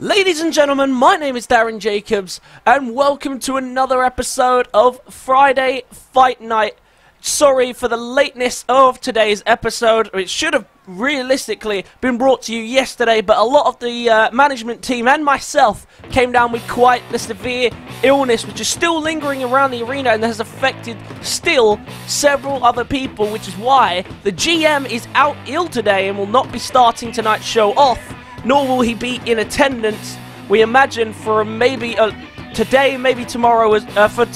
Ladies and gentlemen, my name is Darren Jacobs, and welcome to another episode of Friday Fight Night. Sorry for the lateness of today's episode. It should have realistically been brought to you yesterday, but a lot of the management team and myself came down with quite a severe illness, which is still lingering around the arena and has affected still several other people, which is why the GM is out ill today and will not be starting tonight's show off. Nor will he be in attendance, we imagine, for maybe today, maybe tomorrow, for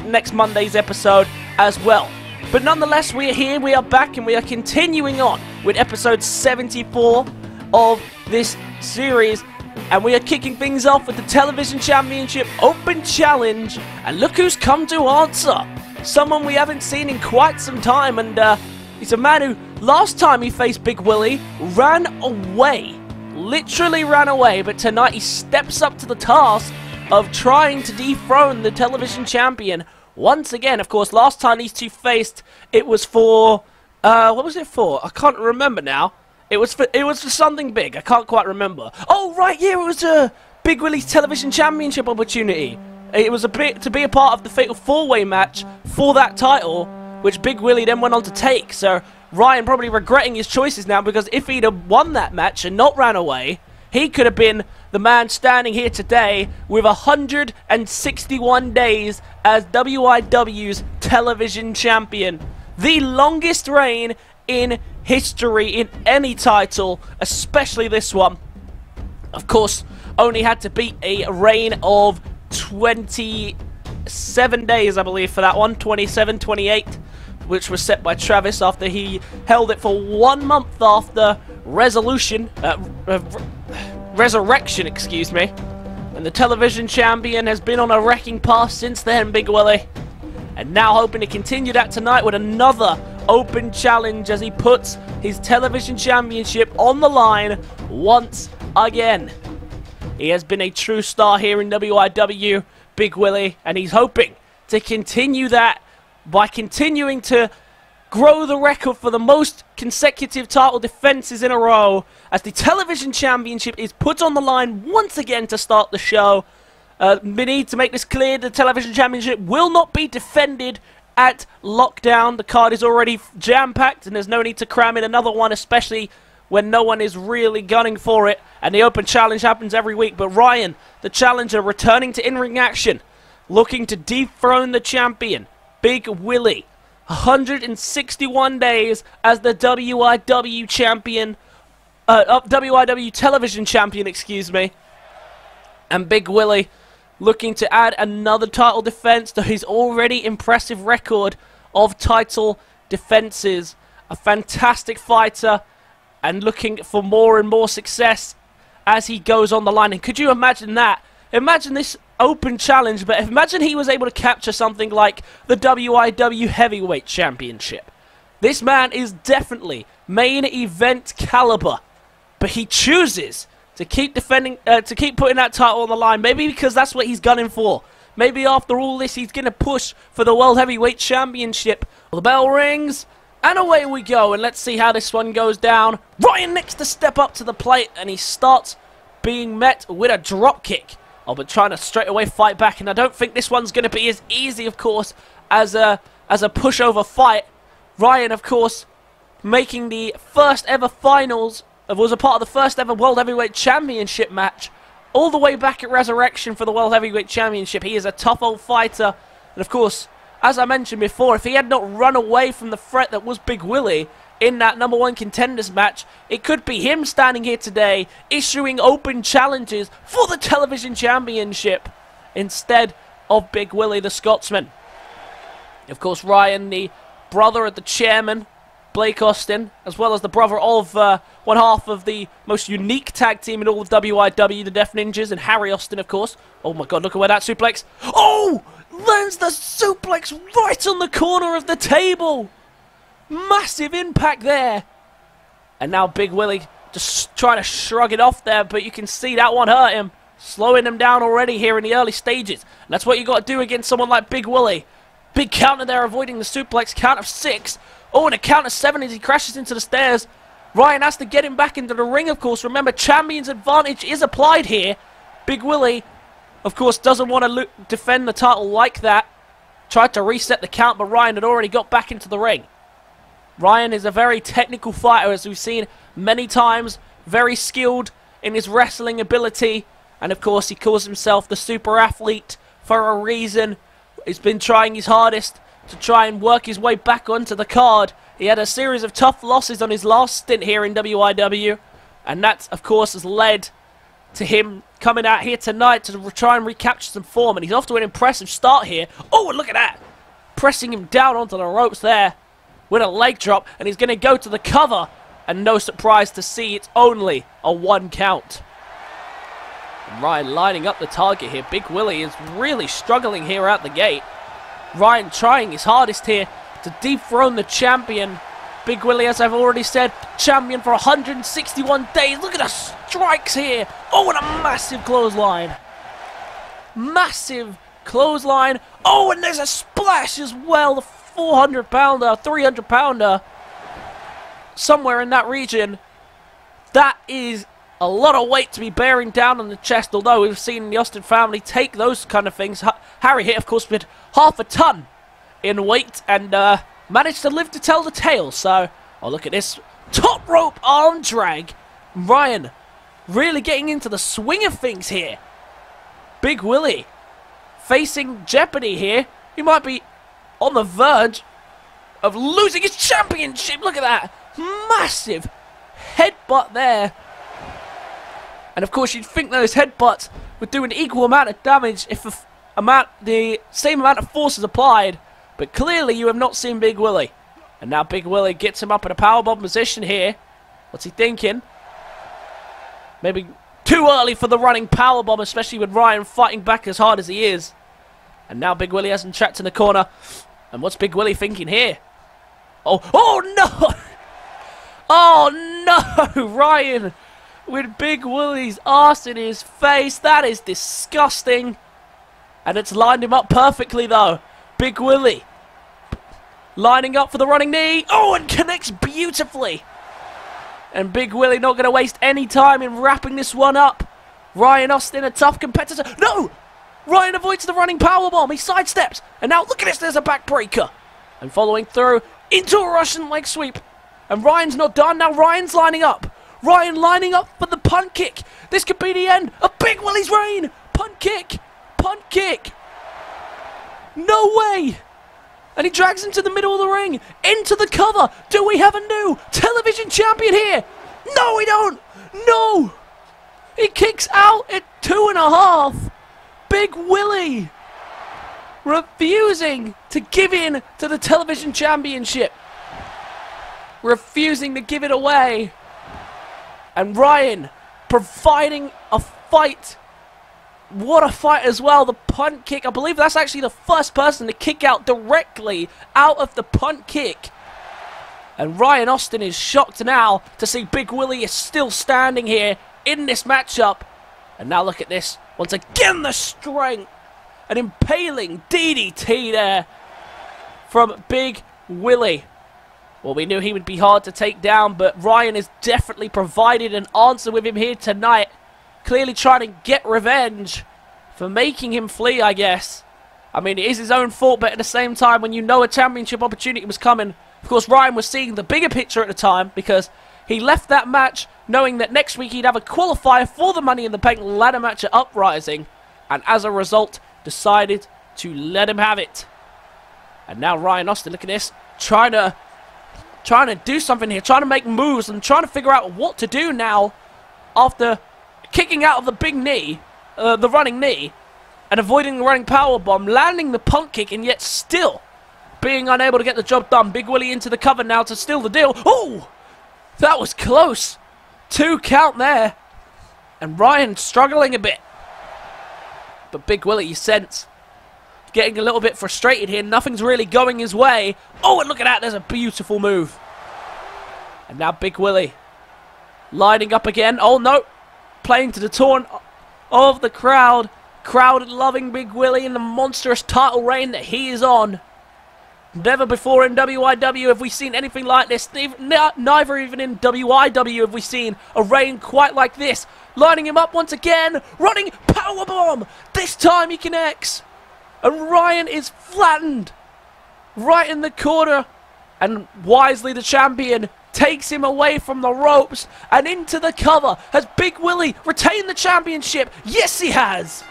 next Monday's episode as well. But nonetheless, we are here, we are back, and we are continuing on with episode 74 of this series. And we are kicking things off with the Television Championship Open Challenge. And look who's come to answer. Someone we haven't seen in quite some time, and he's a man who, last time he faced Big Willie, ran away. Literally ran away, but tonight he steps up to the task of trying to dethrone the television champion once again. Of course, last time these two faced, it was for what was it for? I can't remember now. It was for something big. I can't quite remember. Oh right, yeah, it was Big Willie's television championship opportunity. It was to be a part of the fatal four-way match for that title, which Big Willie then went on to take. So Ryan probably regretting his choices now, because if he'd have won that match and not ran away, he could have been the man standing here today with 161 days as WIW's television champion. The longest reign in history in any title, especially this one. Of course, only had to beat a reign of 27 days, I believe, for that one. 27, 28. Which was set by Travis after he held it for 1 month after resurrection, excuse me. And the television champion has been on a wrecking path since then, Big Willie. And now hoping to continue that tonight with another open challenge as he puts his television championship on the line once again. He has been a true star here in WIW, Big Willie, and he's hoping to continue that by continuing to grow the record for the most consecutive title defenses in a row, as the television championship is put on the line once again to start the show. We need to make this clear: the television championship will not be defended at lockdown. The card is already jam-packed and there's no need to cram in another one, especially when no one is really gunning for it, and the open challenge happens every week. But Ryan, the challenger, returning to in-ring action, looking to dethrone the champion, Big Willie. 161 days as the WIW champion, WIW television champion, excuse me. And Big Willie looking to add another title defense to his already impressive record of title defenses. A fantastic fighter and looking for more and more success as he goes on the line. And could you imagine that? Imagine this open challenge, but imagine he was able to capture something like the WIW Heavyweight Championship. This man is definitely main event caliber, but he chooses to keep defending, to keep putting that title on the line. Maybe because that's what he's gunning for. Maybe after all this, he's going to push for the World Heavyweight Championship. Well, the bell rings, and away we go, and let's see how this one goes down. Ryan next to step up to the plate, and he starts being met with a drop kick. Oh, but trying to straight away fight back, and I don't think this one's going to be as easy, of course, as a pushover fight. Ryan, of course, making the first ever finals, was a part of the first ever World Heavyweight Championship match, all the way back at Resurrection for the World Heavyweight Championship. He is a tough old fighter, and of course, as I mentioned before, if he had not run away from the threat that was Big Willie in that #1 contenders match, it could be him standing here today issuing open challenges for the television championship instead of Big Willie the Scotsman. Of course, Ryan, the brother of the chairman, Blake Austin, as well as the brother of one half of the most unique tag team in all of WIW, the Death Ninjas, and Harry Austin, of course. Oh my god, look at where that suplex. Oh! Lands the suplex right on the corner of the table! Massive impact there. And now Big Willie just trying to shrug it off there, but you can see that one hurt him. Slowing him down already here in the early stages. And that's what you got to do against someone like Big Willie. Big counter there, avoiding the suplex. Count of 6. Oh, and a count of 7 as he crashes into the stairs. Ryan has to get him back into the ring, of course. Remember, champion's advantage is applied here. Big Willie, of course, doesn't want to defend the title like that. Tried to reset the count, but Ryan had already got back into the ring. Ryan is a very technical fighter, as we've seen many times. Very skilled in his wrestling ability. And, of course, he calls himself the super athlete for a reason. He's been trying his hardest to try and work his way back onto the card. He had a series of tough losses on his last stint here in WIW. And that, of course, has led to him coming out here tonight to try and recapture some form. And he's off to an impressive start here. Oh, and look at that. Pressing him down onto the ropes there with a leg drop. And he's going to go to the cover. And no surprise to see it's only a 1 count. And Ryan lining up the target here. Big Willie is really struggling here out the gate. Ryan trying his hardest here to dethrone the champion. Big Willie, as I've already said, champion for 161 days. Look at the strikes here. Oh, and a massive clothesline. Massive clothesline. Oh, and there's a splash as well. The 400-pounder, 300-pounder. Somewhere in that region. That is a lot of weight to be bearing down on the chest. Although we've seen the Austin family take those kind of things. Harry hit, of course, with half a ton in weight. And managed to live to tell the tale. So, oh, look at this. Top rope arm drag. Ryan really getting into the swing of things here. Big Willie facing jeopardy here. He might be on the verge of losing his championship. Look at that. Massive headbutt there. And of course you'd think those headbutts would do an equal amount of damage if the same amount of force is applied. But clearly you have not seen Big Willie. And now Big Willie gets him up in a powerbomb position here. What's he thinking? Maybe too early for the running powerbomb, especially with Ryan fighting back as hard as he is. And now Big Willie has him trapped in the corner. And what's Big Willie thinking here? Oh no! Oh no! Ryan with Big Willie's arse in his face. That is disgusting. And it's lined him up perfectly though. Big Willie lining up for the running knee. Oh, and connects beautifully. And Big Willie not going to waste any time in wrapping this one up. Ryan Austin, a tough competitor. No! Ryan avoids the running powerbomb. He sidesteps. And now look at this. There's a backbreaker. And following through into a Russian leg sweep. And Ryan's not done. Now Ryan's lining up. Ryan lining up for the punt kick. This could be the end of Big Willie's reign. Punt kick. Punt kick. No way. And he drags him to the middle of the ring. Into the cover. Do we have a new television champion here? No, we don't. No. He kicks out at 2.5. Big Willie refusing to give in to the television championship. Refusing to give it away. And Ryan providing a fight. What a fight as well. The punt kick. I believe that's actually the first person to kick out directly out of the punt kick. And Ryan Austin is shocked now to see Big Willie is still standing here in this matchup. And now look at this. Once again, the strength. An impaling DDT there from Big Willie. Well, we knew he would be hard to take down, but Ryan has definitely provided an answer with him here tonight. Clearly trying to get revenge for making him flee, I guess. I mean, it is his own fault, but at the same time, when you know a championship opportunity was coming, of course, Ryan was seeing the bigger picture at the time because he left that match knowing that next week he'd have a qualifier for the Money in the Bank ladder match at Uprising, and as a result, decided to let him have it. And now Ryan Austin, look at this, trying to do something here, trying to make moves and trying to figure out what to do now after kicking out of the big knee, the running knee, and avoiding the running powerbomb, landing the punt kick, and yet still being unable to get the job done. Big Willie into the cover now to steal the deal. Oh! That was close. 2 count there. And Ryan struggling a bit. But Big Willie, you sense, getting a little bit frustrated here. Nothing's really going his way. Oh, and look at that. There's a beautiful move. And now Big Willie lining up again. Oh, no. Playing to the taunt of the crowd. Crowd loving Big Willie in the monstrous title reign that he is on. Never before in WIW have we seen anything like this. Neither even in WIW have we seen a reign quite like this. Lining him up once again. Running powerbomb. This time he connects. And Ryan is flattened. Right in the corner. And wisely the champion takes him away from the ropes and into the cover. Has Big Willie retained the championship? Yes, he has.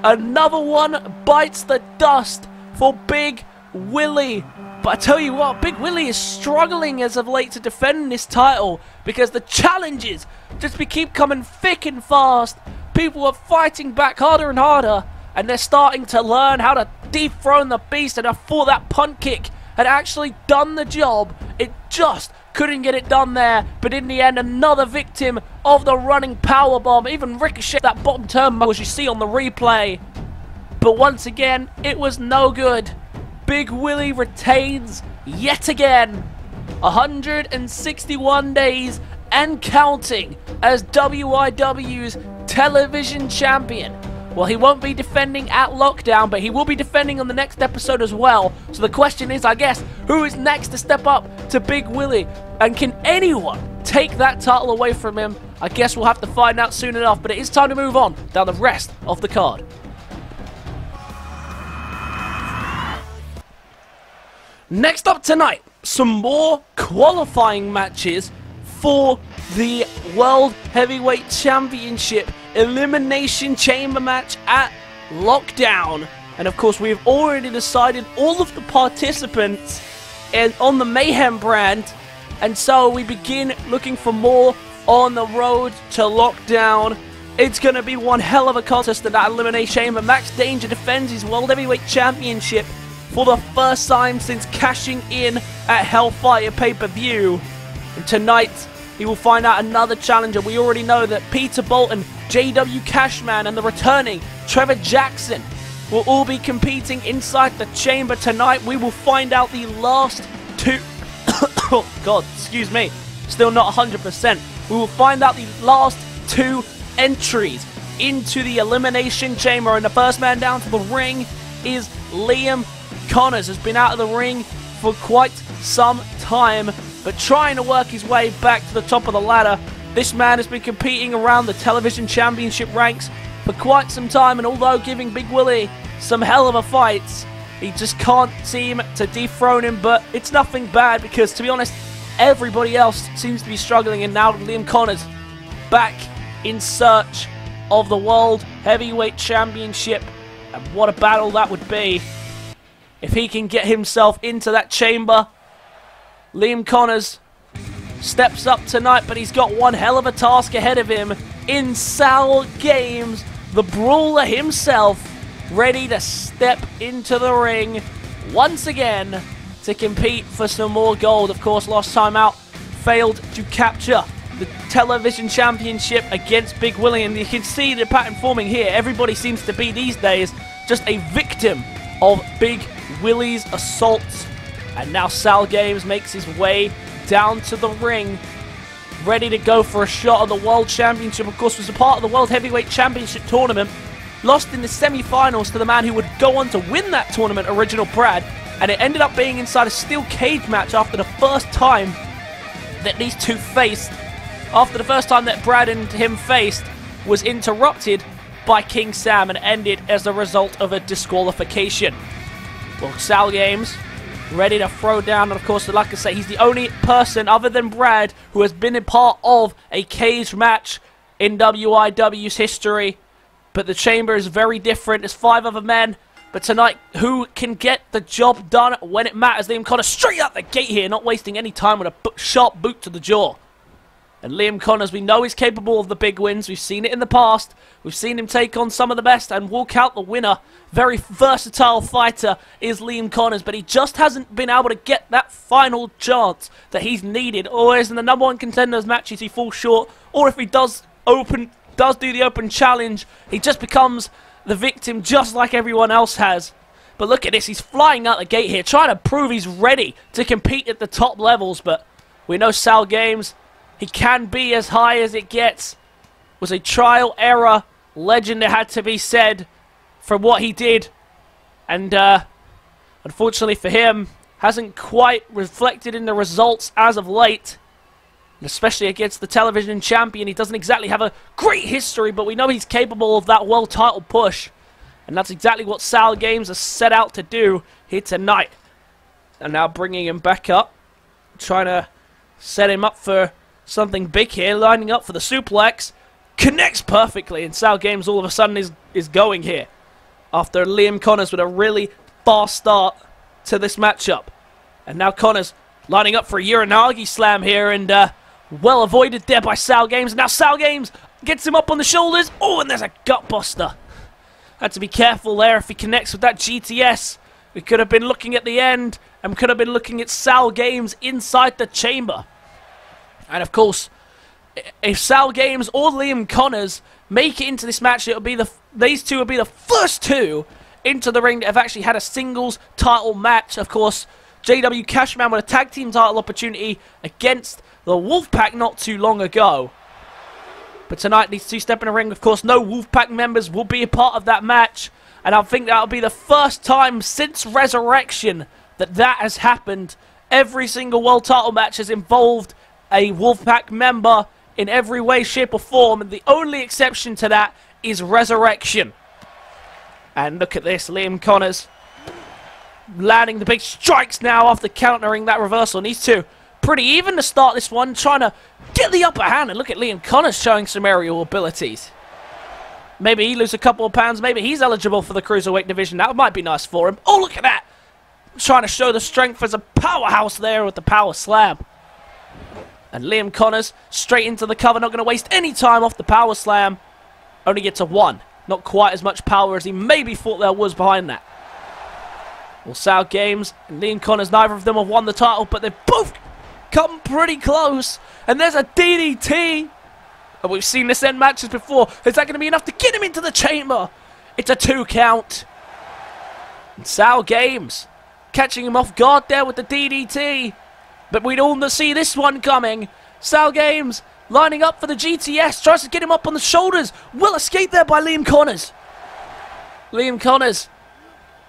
Another one bites the dust for Big Willie. But I tell you what, Big Willie is struggling as of late to defend this title because the challenges just keep coming thick and fast. People are fighting back harder and harder, and they're starting to learn how to dethrone the beast. And I thought that punt kick had actually done the job. It just couldn't get it done there, but in the end, another victim of the running powerbomb. Even ricochet that bottom turnbuckle as you see on the replay. But once again, it was no good. Big Willie retains yet again. 161 days and counting as WIW's television champion. Well, he won't be defending at Lockdown, but he will be defending on the next episode as well. So the question is, I guess, who is next to step up to Big Willie? And can anyone take that title away from him? I guess we'll have to find out soon enough, but it is time to move on down the rest of the card. Next up tonight, some more qualifying matches for the World Heavyweight Championship Elimination Chamber match at Lockdown. And of course, we've already decided all of the participants on the Mayhem brand. And so we begin looking for more on the road to Lockdown. It's going to be one hell of a contest in that Elimination Chamber. Max Danger defends his World Heavyweight Championship for the first time since cashing in at Hellfire pay-per-view. And tonight, he will find out another challenger. We already know that Peter Bolton, JW Cashman, and the returning Trevor Jackson will all be competing inside the chamber tonight. We will find out the last two... oh, God, excuse me. Still not 100%. We will find out the last two entries into the Elimination Chamber. And the first man down to the ring is Liam Connors. Has been out of the ring for quite some time, but trying to work his way back to the top of the ladder. This man has been competing around the television championship ranks for quite some time, and although giving Big Willie some hell of a fights, he just can't seem to dethrone him. But it's nothing bad because, to be honest, everybody else seems to be struggling, and now Liam Connors back in search of the World Heavyweight Championship. And what a battle that would be if he can get himself into that chamber. Liam Connors steps up tonight, but he's got one hell of a task ahead of him in SaLgames, the brawler himself, ready to step into the ring once again to compete for some more gold. Of course, last time out, failed to capture the television championship against Big Willie, and you can see the pattern forming here. Everybody seems to be these days just a victim of Big Willie's assaults. And now SaLgames makes his way down to the ring, ready to go for a shot at the World Championship. Of course, was a part of the World Heavyweight Championship tournament. Lost in the semi-finals to the man who would go on to win that tournament, Original Brad. And it ended up being inside a steel cage match after the first time that these two faced. After the first time that Brad and him faced was interrupted by King Sam and ended as a result of a disqualification. Well, SaLgames ready to throw down, and of course, like I say, he's the only person other than Brad who has been a part of a cage match in WIW's history. But the chamber is very different. There's 5 other men. But tonight, who can get the job done when it matters? Liam Connors straight out the gate here, not wasting any time with a sharp boot to the jaw. And Liam Connors, we know he's capable of the big wins. We've seen it in the past. We've seen him take on some of the best and walk out the winner. Very versatile fighter is Liam Connors, but he just hasn't been able to get that final chance that he's needed. Always in the #1 contenders matches, he falls short. Or if he does do the open challenge, he just becomes the victim just like everyone else has. But look at this, he's flying out the gate here, trying to prove he's ready to compete at the top levels. But we know SaLgames, he can be as high as it gets. Was a trial error legend, it had to be said, for what he did. And Unfortunately for him, hasn't quite reflected in the results as of late. And especially against the television champion, he doesn't exactly have a great history, but we know he's capable of that world title push. And that's exactly what SaLgames has set out to do here tonight. And now bringing him back up, trying to set him up for something big here, lining up for the suplex. Connects perfectly, and SaLgames all of a sudden is going here. After Liam Connors with a really fast start to this matchup. And now Connors lining up for a Uranagi slam here, and well avoided there by SaLgames. Now SaLgames gets him up on the shoulders. Oh, and there's a gutbuster. Had to be careful there if he connects with that GTS. We could have been looking at the end, and could have been looking at SaLgames inside the chamber. And of course, if SaLgames or Liam Connors make it into this match, these two will be the first two into the ring that have actually had a singles title match. Of course, JW Cashman with a tag team title opportunity against the Wolfpac not too long ago. But tonight, these two step in the ring. Of course, no Wolfpac members will be a part of that match. And I think that'll be the first time since Resurrection that has happened. Every single world title match has involved a Wolfpac member in every way, shape or form. And the only exception to that is Resurrection. And look at this, Liam Connors landing the big strikes now after countering that reversal. And these two pretty even to start this one, trying to get the upper hand. And look at Liam Connors showing some aerial abilities. Maybe he loses a couple of pounds. Maybe he's eligible for the Cruiserweight division. That might be nice for him. Oh, look at that. Trying to show the strength as a powerhouse there with the power slam. And Liam Connors straight into the cover. Not going to waste any time off the power slam. Only gets a 1. Not quite as much power as he maybe thought there was behind that. Well, SaLgames and Liam Connors, neither of them have won the title, but they've both come pretty close. And there's a DDT. And we've seen this end matches before. Is that going to be enough to get him into the chamber? It's a 2 count. And SaLgames catching him off guard there with the DDT. But we'd all see this one coming. SaLgames lining up for the GTS. Tries to get him up on the shoulders. Will escape there by Liam Connors. Liam Connors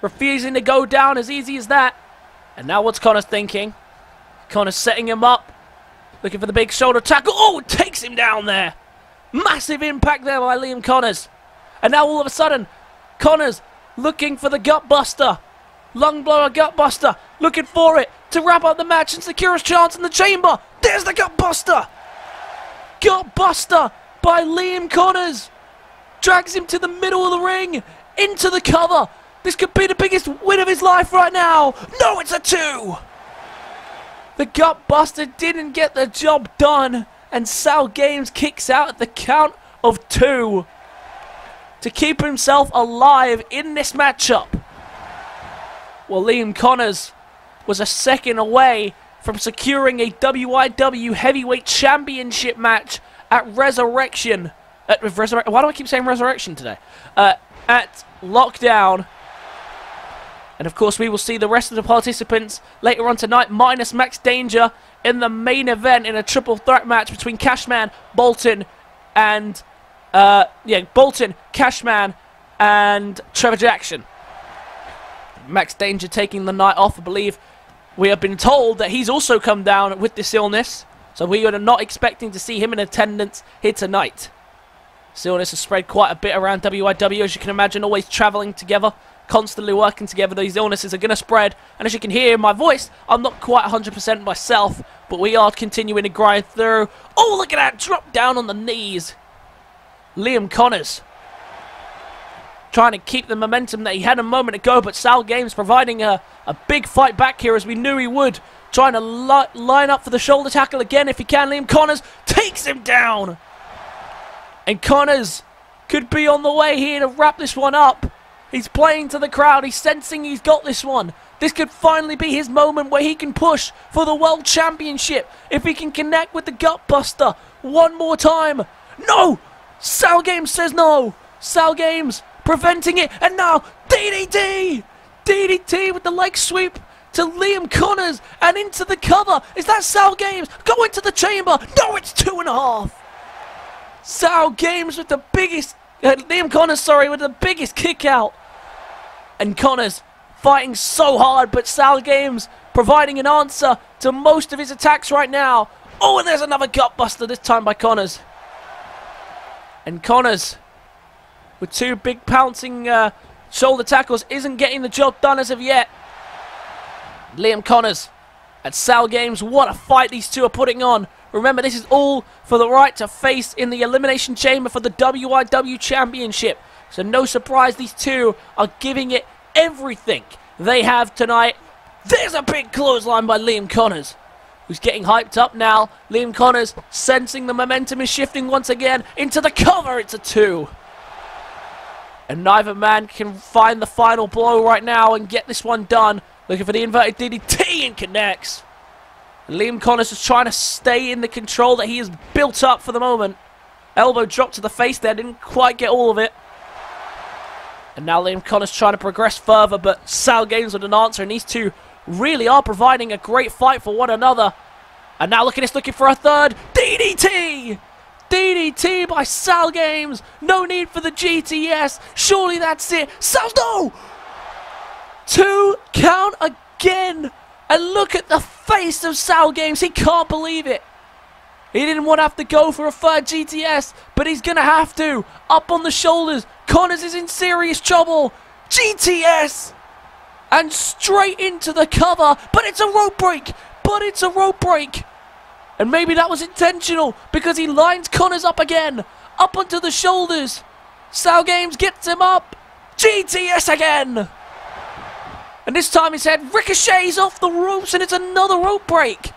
refusing to go down as easy as that. And now what's Connors thinking? Connors setting him up. Looking for the big shoulder tackle. Oh, it takes him down there. Massive impact there by Liam Connors. And now all of a sudden, Connors looking for the gutbuster. Lung blower gutbuster. Looking for it to wrap up the match and secure his chance in the chamber. There's the gutbuster. Gutbuster by Liam Connors. Drags him to the middle of the ring. Into the cover. This could be the biggest win of his life right now. No, it's a 2. The gutbuster didn't get the job done. And SaLgames kicks out at the count of 2 to keep himself alive in this matchup. Well, Liam Connors was a second away from securing a WIW Heavyweight Championship match at Resurrection. Why do I keep saying Resurrection today? At Lockdown. And of course, we will see the rest of the participants later on tonight, minus Max Danger, in the main event in a triple threat match between Cashman, Bolton, and Bolton, Cashman, and Trevor Jackson. Max Danger taking the night off, I believe. We have been told that he's also come down with this illness, so we are not expecting to see him in attendance here tonight. This illness has spread quite a bit around WIW, as you can imagine, always travelling together, constantly working together. These illnesses are going to spread, and as you can hear in my voice, I'm not quite 100% myself, but we are continuing to grind through. Oh, look at that, drop down on the knees. Liam Connors trying to keep the momentum that he had a moment ago, but SaLgames providing a big fight back here, as we knew he would. Trying to line up for the shoulder tackle again if he can. Liam Connors takes him down. And Connors could be on the way here to wrap this one up. He's playing to the crowd. He's sensing he's got this one. This could finally be his moment where he can push for the World Championship. If he can connect with the Gutbuster one more time. No! SaLgames says no. SaLgames preventing it. And now DDT! DDT with the leg sweep to Liam Connors and into the cover. Is that SaLgames? Go into the chamber. No, it's 2.5. SaLgames with the biggest... Liam Connors, sorry, with the biggest kick out. And Connors fighting so hard, but SaLgames providing an answer to most of his attacks right now. Oh, and there's another gutbuster, this time by Connors. And Connors, with 2 big pouncing shoulder tackles, isn't getting the job done as of yet. Liam Connors at SaLgames, what a fight these two are putting on. Remember, this is all for the right to face in the Elimination Chamber for the WIW Championship. So no surprise, these two are giving it everything they have tonight. There's a big clothesline by Liam Connors, who's getting hyped up now. Liam Connors sensing the momentum is shifting once again into the cover. It's a 2. And neither man can find the final blow right now and get this one done. Looking for the inverted DDT and connects. And Liam Connors is trying to stay in the control that he has built up for the moment. Elbow drop to the face there, didn't quite get all of it. And now Liam Connors trying to progress further, but SaLgames with an answer, and these two really are providing a great fight for one another. And now look at this, looking for a third. DDT! DDT by SaLgames. No need for the GTS. Surely that's it. No! 2 count again. And look at the face of SaLgames. He can't believe it. He didn't want to have to go for a third GTS, but he's going to have to. Up on the shoulders. Connors is in serious trouble. GTS! And straight into the cover. But it's a rope break. And maybe that was intentional, because he lines Connors up again. Up onto the shoulders. SaLgames gets him up. GTS again. And this time his head ricochets off the ropes, and it's another rope break.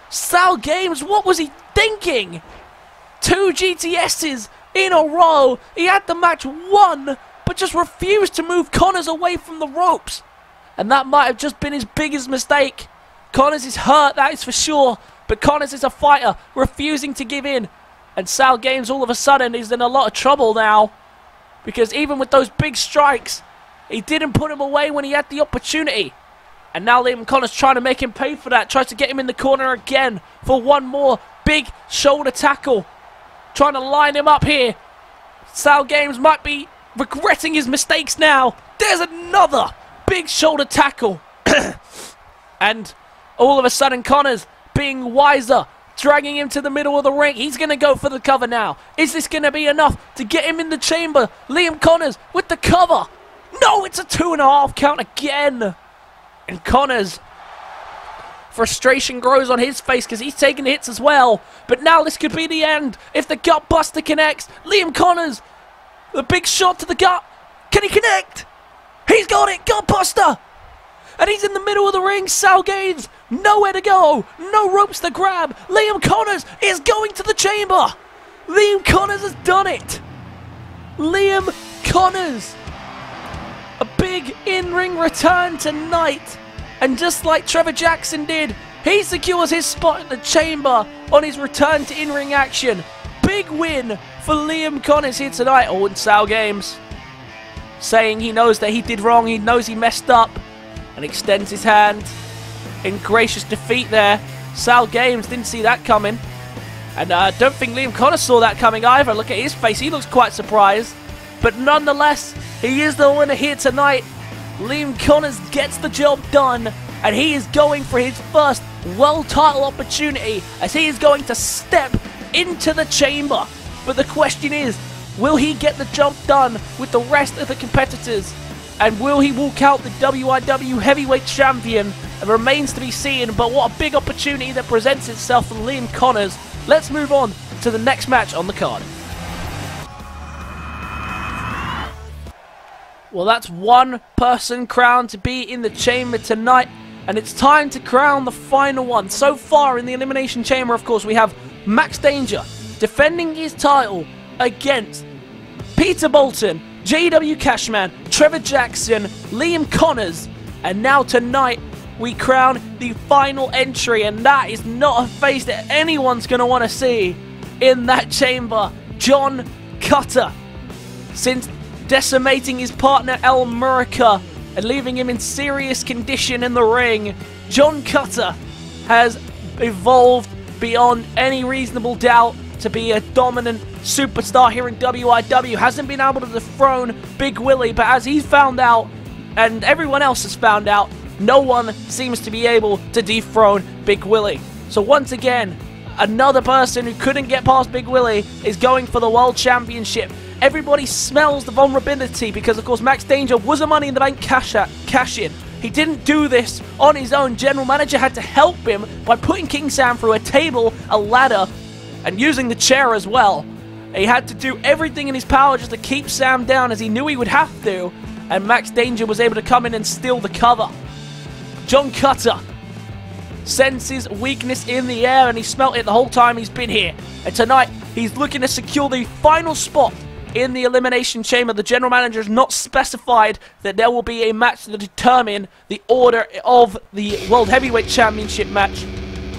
SaLgames, what was he thinking? 2 GTSs in a row. He had the match won, but just refused to move Connors away from the ropes. And that might have just been his biggest mistake. Connors is hurt, that is for sure. But Connors is a fighter, refusing to give in. And SaLgames all of a sudden is in a lot of trouble now. Because even with those big strikes, he didn't put him away when he had the opportunity. And now Liam Connors trying to make him pay for that. Tries to get him in the corner again for one more big shoulder tackle. Trying to line him up here. SaLgames might be regretting his mistakes now. There's another big shoulder tackle. And all of a sudden Connors being wiser, dragging him to the middle of the ring. He's going to go for the cover now. Is this going to be enough to get him in the chamber? Liam Connors with the cover. No, it's a 2.5 count again. And Connors, frustration grows on his face because he's taking hits as well. But now this could be the end. If the gut buster connects, Liam Connors, the big shot to the gut. Can he connect? He's got it, gut buster. And he's in the middle of the ring. SaLgames, nowhere to go. No ropes to grab. Liam Connors is going to the chamber. Liam Connors has done it. Liam Connors. A big in-ring return tonight. And just like Trevor Jackson did, he secures his spot in the chamber on his return to in-ring action. Big win for Liam Connors here tonight. Oh, and SaLgames saying he knows that he did wrong. He knows he messed up. And extends his hand in gracious defeat there. SaLgames didn't see that coming. And I don't think Liam Connors saw that coming either. Look at his face. He looks quite surprised. But nonetheless, he is the winner here tonight. Liam Connors gets the job done. And he is going for his first world title opportunity, as he is going to step into the chamber. But the question is, will he get the jump done with the rest of the competitors? And will he walk out the WIW Heavyweight Champion? It remains to be seen, but what a big opportunity that presents itself for Liam Connors. Let's move on to the next match on the card. Well, that's one person crowned to be in the chamber tonight, and it's time to crown the final one. So far in the Elimination Chamber, of course, we have Max Danger defending his title against Peter Bolton, JW Cashman, Trevor Jackson, Liam Connors, and now tonight we crown the final entry, and that is not a face that anyone's going to want to see in that chamber. John Cutter, since decimating his partner El Murica and leaving him in serious condition in the ring, John Cutter has evolved beyond any reasonable doubt to be a dominant superstar here in WIW. Hasn't been able to dethrone Big Willie, but as he's found out, and everyone else has found out, no one seems to be able to dethrone Big Willie. So once again, another person who couldn't get past Big Willie is going for the World Championship. Everybody smells the vulnerability because, of course, Max Danger was a Money in the Bank cash-in. He didn't do this on his own. General Manager had to help him by putting King Sam through a table, a ladder, and using the chair as well. He had to do everything in his power just to keep Sam down, as he knew he would have to, and Max Danger was able to come in and steal the cover. John Cutter senses weakness in the air, and he smelt it the whole time he's been here. And tonight, he's looking to secure the final spot in the Elimination Chamber. The General Manager has not specified that there will be a match to determine the order of the World Heavyweight Championship match.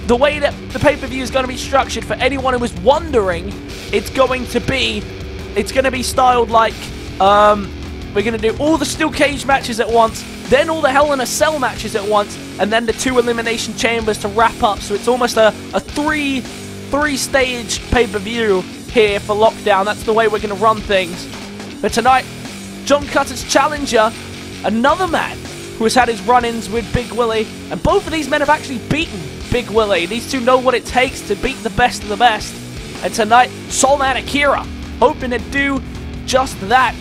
The way that the pay-per-view is going to be structured, for anyone who was wondering, it's going to be styled like, we're going to do all the steel cage matches at once, then all the Hell in a Cell matches at once, and then the 2 Elimination Chambers to wrap up. So it's almost a three-stage pay-per-view here for Lockdown. That's the way we're going to run things. But tonight, John Cutter's challenger, another man who has had his run-ins with Big Willie, and both of these men have actually beaten Big Willie. These two know what it takes to beat the best of the best. And tonight, Soulman Akira, hoping to do just that.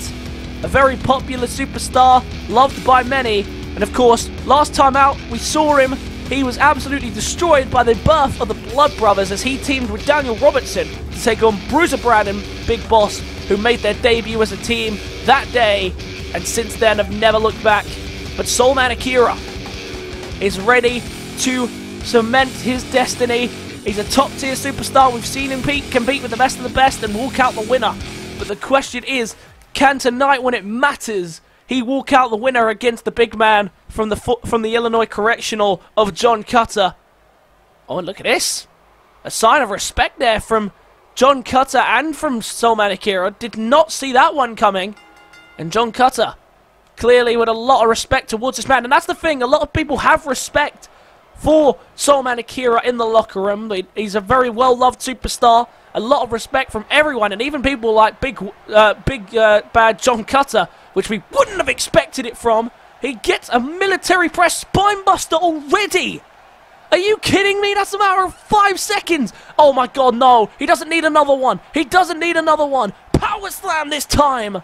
A very popular superstar, loved by many, and of course, last time out, we saw him. He was absolutely destroyed by the birth of the Blood Brothers as he teamed with Daniel Robertson to take on Bruiser Brad and Big Boss, who made their debut as a team that day, and since then have never looked back. But Soulman Akira is ready to cement his destiny. He's a top-tier superstar. We've seen him compete with the best of the best and walk out the winner. But the question is, can tonight, when it matters, he walk out the winner against the big man from the Illinois Correctional of John Cutter? Oh, and look at this. A sign of respect there from John Cutter and from Soulman Akira. Did not see that one coming. And John Cutter, clearly with a lot of respect towards this man. And that's the thing, a lot of people have respect for Soulman Akira in the locker room. He's a very well-loved superstar. A lot of respect from everyone, and even people like big bad John Cutter, which we wouldn't have expected it from. He gets a military press spinebuster already. Are you kidding me? That's a matter of 5 seconds. Oh my god, no. He doesn't need another one. He doesn't need another one. Power slam this time.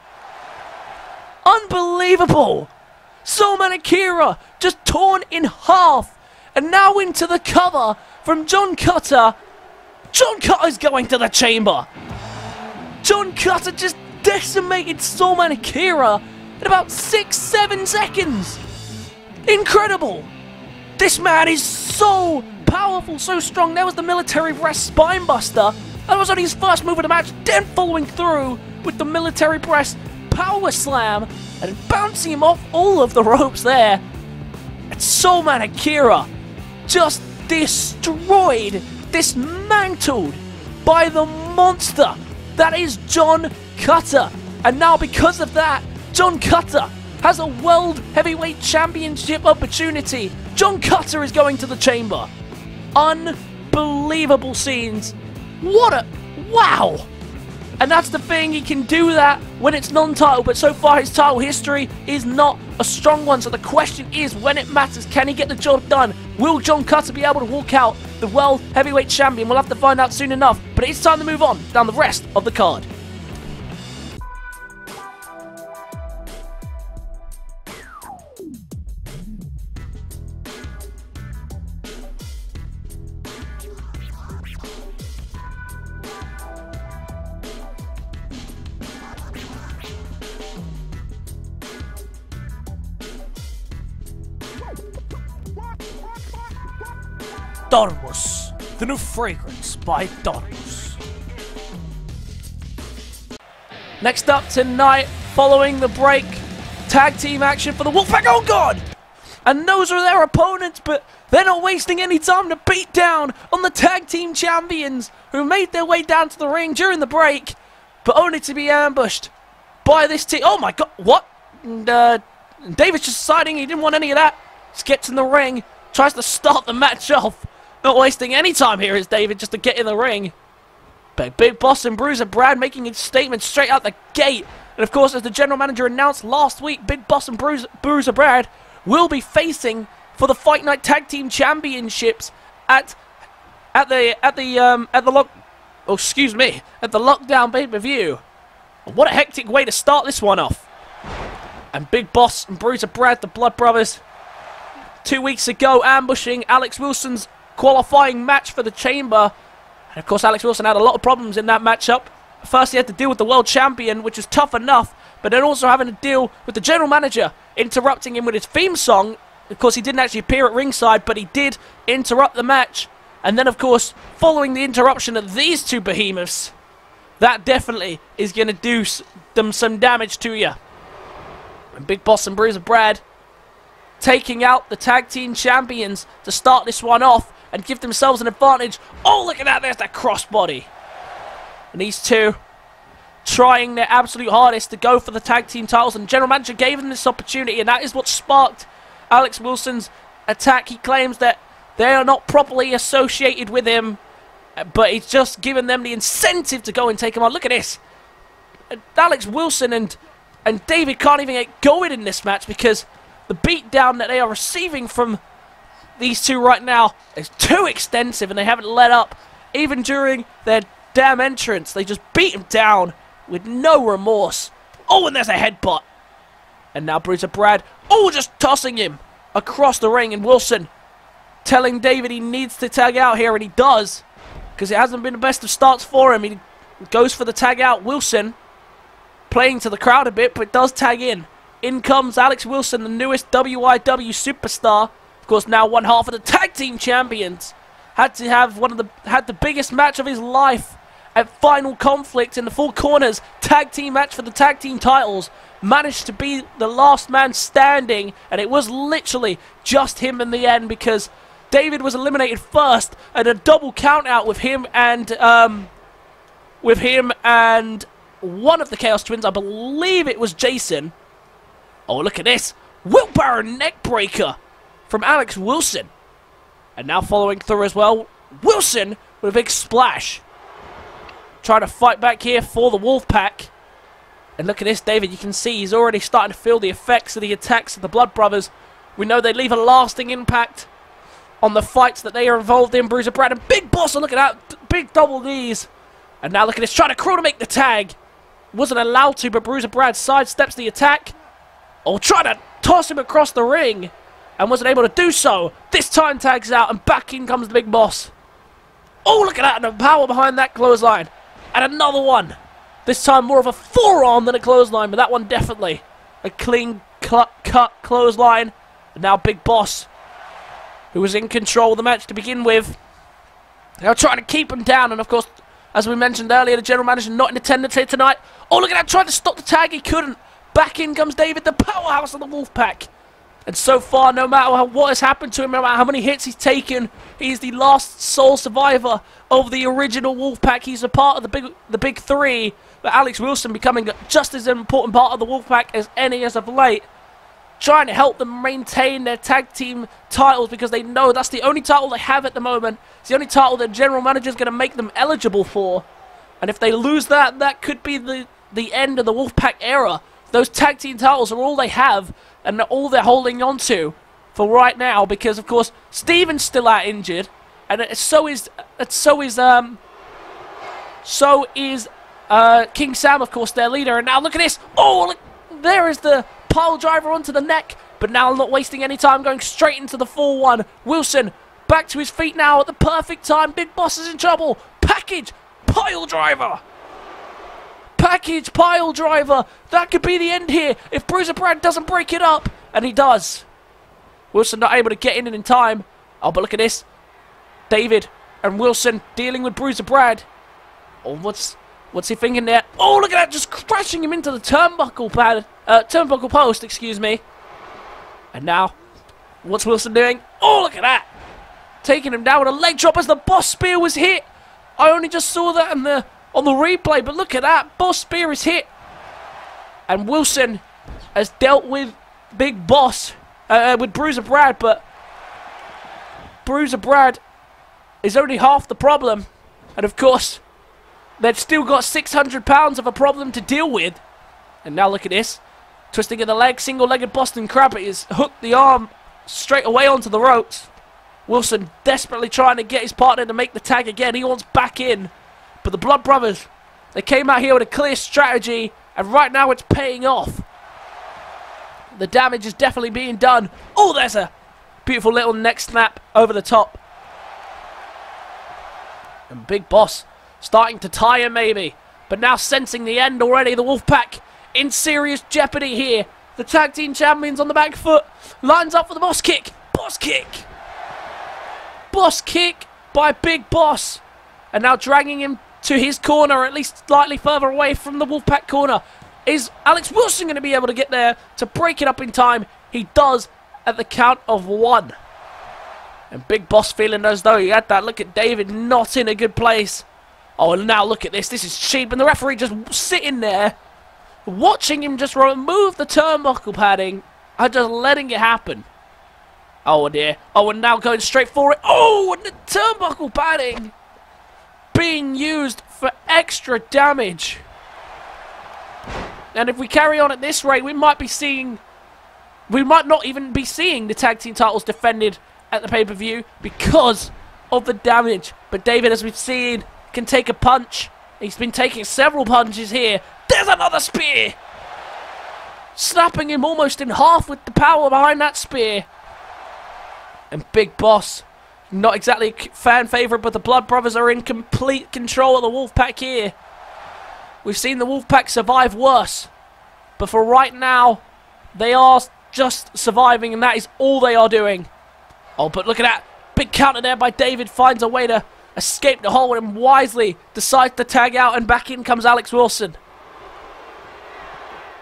Unbelievable. Soulman Akira just torn in half. And now into the cover from John Cutter. John Cutter's going to the chamber. John Cutter just decimated Soulman Akira in about 6-7 seconds. Incredible. This man is so powerful, so strong. There was the military press spinebuster. That was only his first move of the match. Then following through with the military press power slam and bouncing him off all of the ropes there. And Soulman Akira just destroyed, dismantled by the monster that is John Cutter. And now because of that, John Cutter has a World Heavyweight Championship opportunity. John Cutter is going to the chamber. Unbelievable scenes. What a... wow! And that's the thing, he can do that when it's non-title, but so far his title history is not a strong one. So the question is, when it matters, can he get the job done? Will John Cutter be able to walk out the World Heavyweight Champion? We'll have to find out soon enough, but it's time to move on down the rest of the card. Dormus, the new fragrance by Dormus. Next up tonight, following the break, tag team action for the Wolfpac. Oh god! And those are their opponents, but they're not wasting any time to beat down on the tag team champions who made their way down to the ring during the break, but only to be ambushed by this team. Oh my god, what? And David's just deciding he didn't want any of that. Just gets in the ring, tries to start the match off. Not wasting any time here is David just to get in the ring. But Big Boss and Bruiser Brad making his statement straight out the gate. And of course, as the general manager announced last week, Big Boss and Bruiser Brad will be facing for the Fight Night Tag Team Championships at the Lockdown pay-per-view. What a hectic way to start this one off. And Big Boss and Bruiser Brad, the Blood Brothers, 2 weeks ago ambushing Alex Wilson's qualifying match for the Chamber. And of course, Alex Wilson had a lot of problems in that matchup. First, he had to deal with the world champion, which was tough enough, but then also having to deal with the general manager interrupting him with his theme song. Of course, he didn't actually appear at ringside, but he did interrupt the match. And then, of course, following the interruption of these two behemoths, that definitely is going to do them some damage to you. And Big Boss and Bruiser Brad taking out the tag team champions to start this one off and give themselves an advantage. Oh, look at that. There's that crossbody. And these two trying their absolute hardest to go for the tag team titles. And the general manager gave them this opportunity, and that is what sparked Alex Wilson's attack. He claims that they are not properly associated with him, but he's just given them the incentive to go and take him on. Look at this. Alex Wilson and David can't even get going in this match because the beatdown that they are receiving from these two right now is too extensive, and they haven't let up. Even during their damn entrance, they just beat him down with no remorse. Oh, and there's a headbutt. And now Bruiser Brad, oh, just tossing him across the ring, and Wilson telling David he needs to tag out here, and he does, because it hasn't been the best of starts for him. He goes for the tag out. Wilson playing to the crowd a bit, but does tag in. In comes Alex Wilson, the newest WIW superstar. Of course, now one half of the tag team champions. Had the biggest match of his life at Final Conflict in the Four Corners tag team match for the tag team titles. Managed to be the last man standing, and it was literally just him in the end because David was eliminated first, and a double count out with him and one of the Chaos Twins. I believe it was Jason. Oh, look at this. Willpower neckbreaker from Alex Wilson. And now following through as well, Wilson with a big splash. Trying to fight back here for the Wolfpac. And look at this, David. You can see he's already starting to feel the effects of the attacks of the Blood Brothers. We know they leave a lasting impact on the fights that they are involved in. Bruiser Brad and Big Boss. And look at that. Big double knees. And now look at this. Trying to crawl to make the tag. Wasn't allowed to, but Bruiser Brad sidesteps the attack. Oh, trying to toss him across the ring. And wasn't able to do so. This time tags out, and back in comes the Big Boss. Oh, look at that, and the power behind that clothesline. And another one. This time more of a forearm than a clothesline, but that one definitely a clean cut clothesline. And now Big Boss, who was in control of the match to begin with. They're trying to keep him down, and of course, as we mentioned earlier, the general manager not in attendance here tonight. Oh, look at that, trying to stop the tag, he couldn't. Back in comes David, the powerhouse of the Wolfpac. And so far, no matter what has happened to him, no matter how many hits he's taken, he's the last sole survivor of the original Wolfpac. He's a part of the big three, but Alex Wilson becoming just as important part of the Wolfpac as any as of late. Trying to help them maintain their tag team titles because they know that's the only title they have at the moment. It's the only title that general manager is going to make them eligible for. And if they lose that, that could be the end of the Wolfpac era. Those tag team titles are all they have and all they're holding on to for right now because, of course, Steven's still out injured, and so is King Sam, of course, their leader. And now look at this. Oh, look, there is the pile driver onto the neck, but now not wasting any time, going straight into the 4-1. Wilson back to his feet now at the perfect time. Big Boss is in trouble. Package pile driver. Package pile driver. That could be the end here if Bruiser Brad doesn't break it up, and he does. Wilson not able to get in time. Oh, but look at this. David and Wilson dealing with Bruiser Brad. Oh, what's he thinking there? Oh, look at that, just crashing him into the turnbuckle post, excuse me. And now, what's Wilson doing? Oh, look at that. Taking him down with a leg drop as the Boss Spear was hit. I only just saw that on the replay, but look at that. Boss Spear is hit. And Wilson has dealt with Big Boss, with Bruiser Brad, but Bruiser Brad is only half the problem. And of course, they've still got 600 pounds of a problem to deal with. And now look at this. Twisting of the leg, single-legged Boston Crab. It is hooked the arm straight away onto the ropes. Wilson desperately trying to get his partner to make the tag again. He wants back in. But the Blood Brothers, they came out here with a clear strategy, and right now it's paying off. The damage is definitely being done. Oh, there's a beautiful little neck snap over the top. And Big Boss starting to tire maybe. But now sensing the end already. The Wolfpac in serious jeopardy here. The tag team champions on the back foot. Lines up for the boss kick. Boss kick. Boss kick by Big Boss. And now dragging him to his corner, at least slightly further away from the Wolfpac corner. Is Alex Wilson going to be able to get there to break it up in time? He does at the count of 1. And Big Boss feeling as though he had that. Look at David not in a good place. Oh, and now look at this. This is cheap. And the referee just sitting there, watching him just remove the turnbuckle padding and just letting it happen. Oh, dear. Oh, and now going straight for it. Oh, and the turnbuckle padding being used for extra damage. And if we carry on at this rate, we might not even be seeing the tag team titles defended at the pay-per-view because of the damage. But David, as we've seen, can take a punch. He's been taking several punches here. There's another spear! Snapping him almost in half with the power behind that spear. And Big Boss, not exactly a fan favourite, but the Blood Brothers are in complete control of the Wolfpac here. We've seen the Wolfpac survive worse. But for right now, they are just surviving, and that is all they are doing. Oh, but look at that. Big counter there by David. Finds a way to escape the hole and wisely decides to tag out, and back in comes Alex Wilson,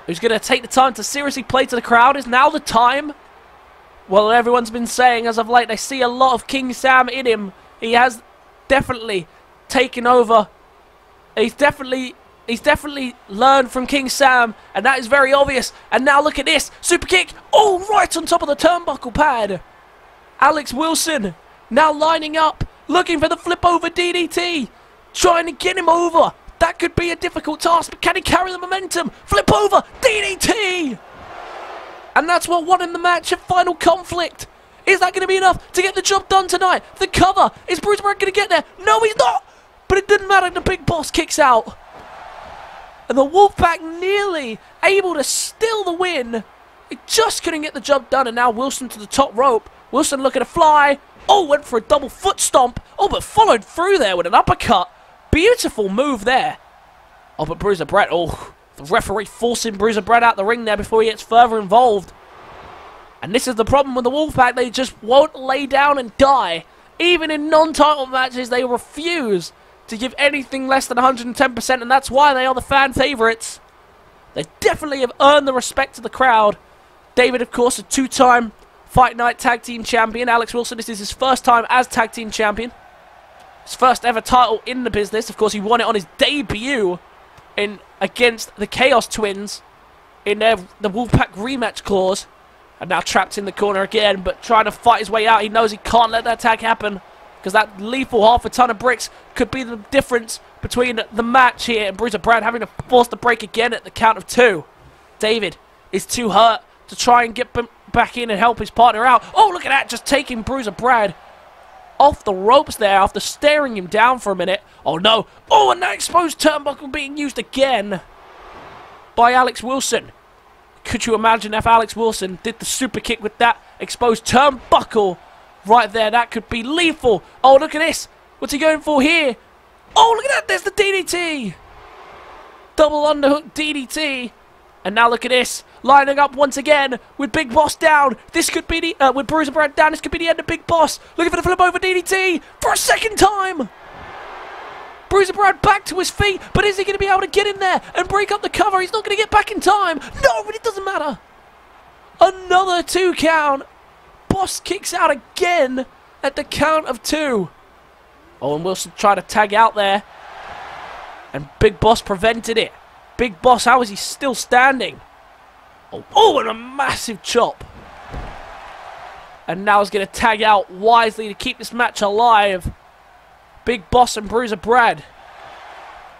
who's going to take the time to seriously play to the crowd. Is now the time? Well, everyone's been saying as of late they see a lot of King Sam in him. He has definitely taken over. He's definitely learned from King Sam, and that is very obvious. And now look at this. Super kick. Oh, right on top of the turnbuckle pad. Alex Wilson now lining up, looking for the flip over DDT. Trying to get him over. That could be a difficult task, but can he carry the momentum? Flip over. DDT. And that's what won in the match at Final Conflict. Is that going to be enough to get the job done tonight? The cover. Is Bruce Brown going to get there? No, he's not. But it didn't matter. The Big Boss kicks out. And the Wolfpac nearly able to steal the win. He just couldn't get the job done. And now Wilson to the top rope. Wilson looking to fly. Oh, went for a double foot stomp. Oh, but followed through there with an uppercut. Beautiful move there. Oh, but Bruiser Brett. Oh, the referee forcing Bruiser Brett out the ring there before he gets further involved. And this is the problem with the Wolfpac. They just won't lay down and die. Even in non-title matches, they refuse to give anything less than 110%, and that's why they are the fan favourites. They definitely have earned the respect of the crowd. David, of course, a two-time Fight Night Tag Team Champion. Alex Wilson, this is his first time as Tag Team Champion. His first ever title in the business. Of course, he won it on his debut against the Chaos Twins in the Wolfpac rematch clause. And now trapped in the corner again, but trying to fight his way out. He knows he can't let that tag happen, because that lethal half a ton of bricks could be the difference between the match here, and Bruiser Brad having to force the break again at the count of 2. David is too hurt to try and get back in and help his partner out. Oh, look at that, just taking Bruiser Brad off the ropes there after staring him down for a minute. Oh no. Oh, and that exposed turnbuckle being used again by Alex Wilson. Could you imagine if Alex Wilson did the super kick with that exposed turnbuckle right there? That could be lethal. Oh, look at this. What's he going for here? Oh, look at that. There's the DDT. Double underhook DDT. And now look at this. Lining up once again with Big Boss down. This could be the, with Bruiser Brad down, this could be the end of Big Boss. Looking for the flip over DDT for a second time. Bruiser Brad back to his feet, but is he going to be able to get in there and break up the cover? He's not going to get back in time. No, but it doesn't matter. Another 2 count. Boss kicks out again at the count of 2. Oh, and Wilson tried to tag out there. And Big Boss prevented it. Big Boss, how is he still standing? Oh, and a massive chop. And now he's going to tag out wisely to keep this match alive. Big Boss and Bruiser Brad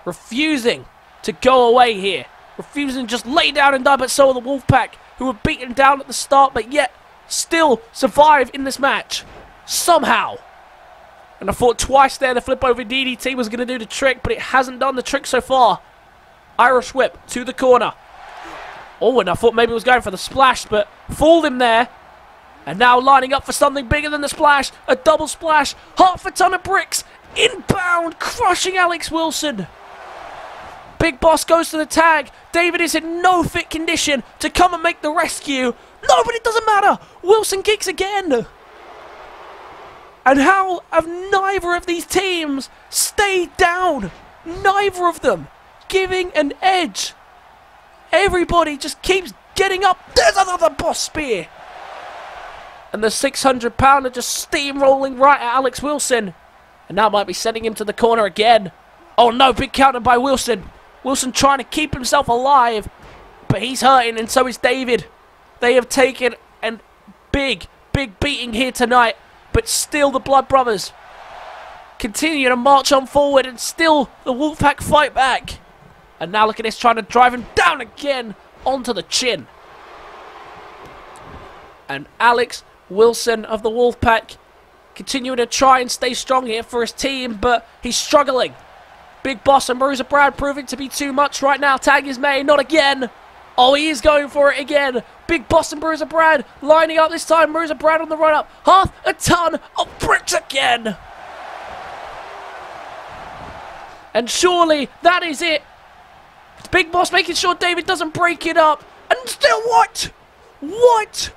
refusing to go away here. refusing to just lay down and die, but so are the Wolfpac, who were beaten down at the start, but yet still survive in this match. Somehow. And I thought twice there the flip over DDT was going to do the trick, but it hasn't done the trick so far. Irish whip to the corner. Oh, and I thought maybe it was going for the splash, but fooled him there. And now lining up for something bigger than the splash. A double splash. Half a ton of bricks. Inbound. Crushing Alex Wilson. Big Boss goes to the tag. David is in no fit condition to come and make the rescue. No, but it doesn't matter. Wilson kicks again. And how have neither of these teams stayed down? Neither of them giving an edge. Everybody just keeps getting up. There's another Boss spear. And the 600-pounder just steamrolling right at Alex Wilson. And that might be sending him to the corner again. Oh no, big counter by Wilson. Wilson trying to keep himself alive. But he's hurting, and so is David. They have taken a big beating here tonight. But still the Blood Brothers continue to march on forward, and still the Wolfpac fight back. And now look at this, trying to drive him down again onto the chin. And Alex Wilson of the Wolfpac continuing to try and stay strong here for his team, but he's struggling. Big Boss and Bruiser Brad proving to be too much right now. Tag is made, not again. Oh, he is going for it again. Big Boss and Bruiser Brad lining up this time. Bruiser Brad on the run up. Half a ton of bricks again. And surely that is it. Big Boss making sure David doesn't break it up. And still what? What?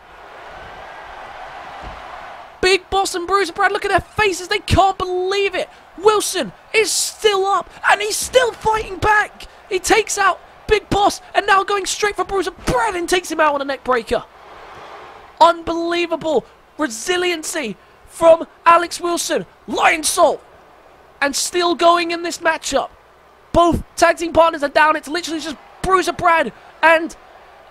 Big Boss and Bruiser Brad, look at their faces. They can't believe it. Wilson is still up, and he's still fighting back. He takes out Big Boss, and now going straight for Bruiser Brad and takes him out on a neck breaker. Unbelievable resiliency from Alex Wilson. Lion Salt. And still going in this matchup. Both tag team partners are down. It's literally just Bruiser Brad and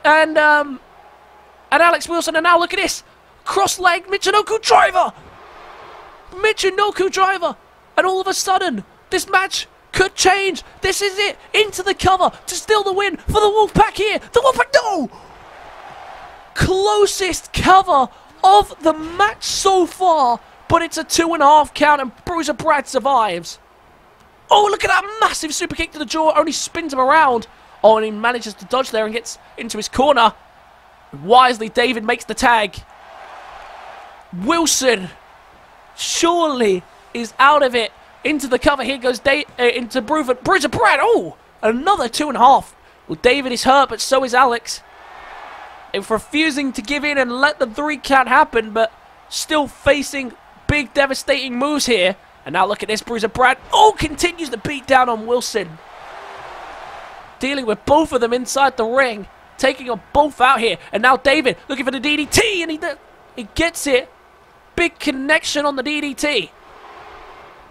Alex Wilson. And now look at this. Cross-leg Michinoku driver. Michinoku driver. And all of a sudden, this match could change. This is it. Into the cover to steal the win for the Wolfpac here. The Wolfpac, no! Closest cover of the match so far. But it's a 2.5 count, and Bruiser Brad survives. Oh, look at that massive super kick to the jaw. Only spins him around. Oh, and he manages to dodge there and gets into his corner. Wisely, David makes the tag. Wilson surely is out of it. Into the cover. Here goes into Bruiser Brad. Oh, another 2.5. Well, David is hurt, but so is Alex. If refusing to give in and let the 3 count happen, but still facing big devastating moves here. And now look at this, Bruiser Brad. Oh, continues to beat down on Wilson. Dealing with both of them inside the ring. Taking them both out here. And now David looking for the DDT, and he gets it. Big connection on the DDT.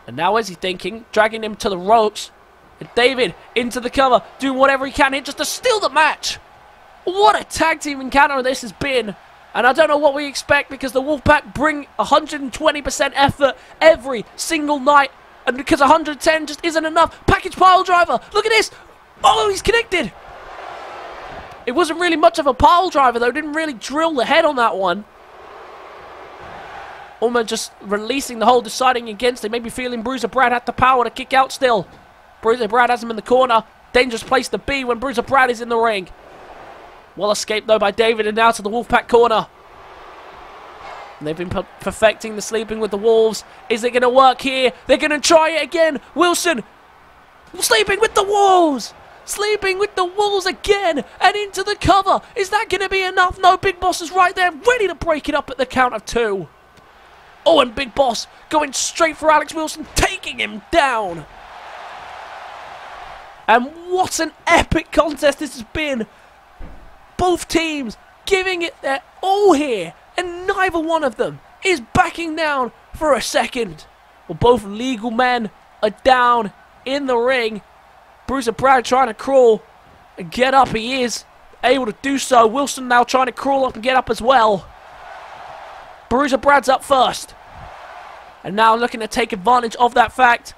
And now where's he thinking? Dragging him to the ropes. And David into the cover, doing whatever he can here just to steal the match. What a tag team encounter this has been. And I don't know what we expect, because the Wolfpac bring 120% effort every single night. And because 110 just isn't enough. Package pile driver. Look at this. Oh, he's connected. It wasn't really much of a pile driver, though. Didn't really drill the head on that one. Almost just releasing the hold, deciding against it. Maybe feeling Bruiser Brad had the power to kick out still. Bruiser Brad has him in the corner. Dangerous place to be when Bruiser Brad is in the ring. Well escaped, though, by David, and now to the Wolfpac corner. And they've been perfecting the sleeping with the Wolves. Is it going to work here? They're going to try it again. Wilson sleeping with the Wolves. Sleeping with the Wolves again. And into the cover. Is that going to be enough? No, Big Boss is right there, ready to break it up at the count of 2. Oh, and Big Boss going straight for Alex Wilson, taking him down. And what an epic contest this has been. Both teams giving it their all here, and neither one of them is backing down for a second. Well, both legal men are down in the ring. Bruiser Brad trying to crawl and get up. He is able to do so. Wilson now trying to crawl up and get up as well. Bruiser Brad's up first. And now looking to take advantage of that fact.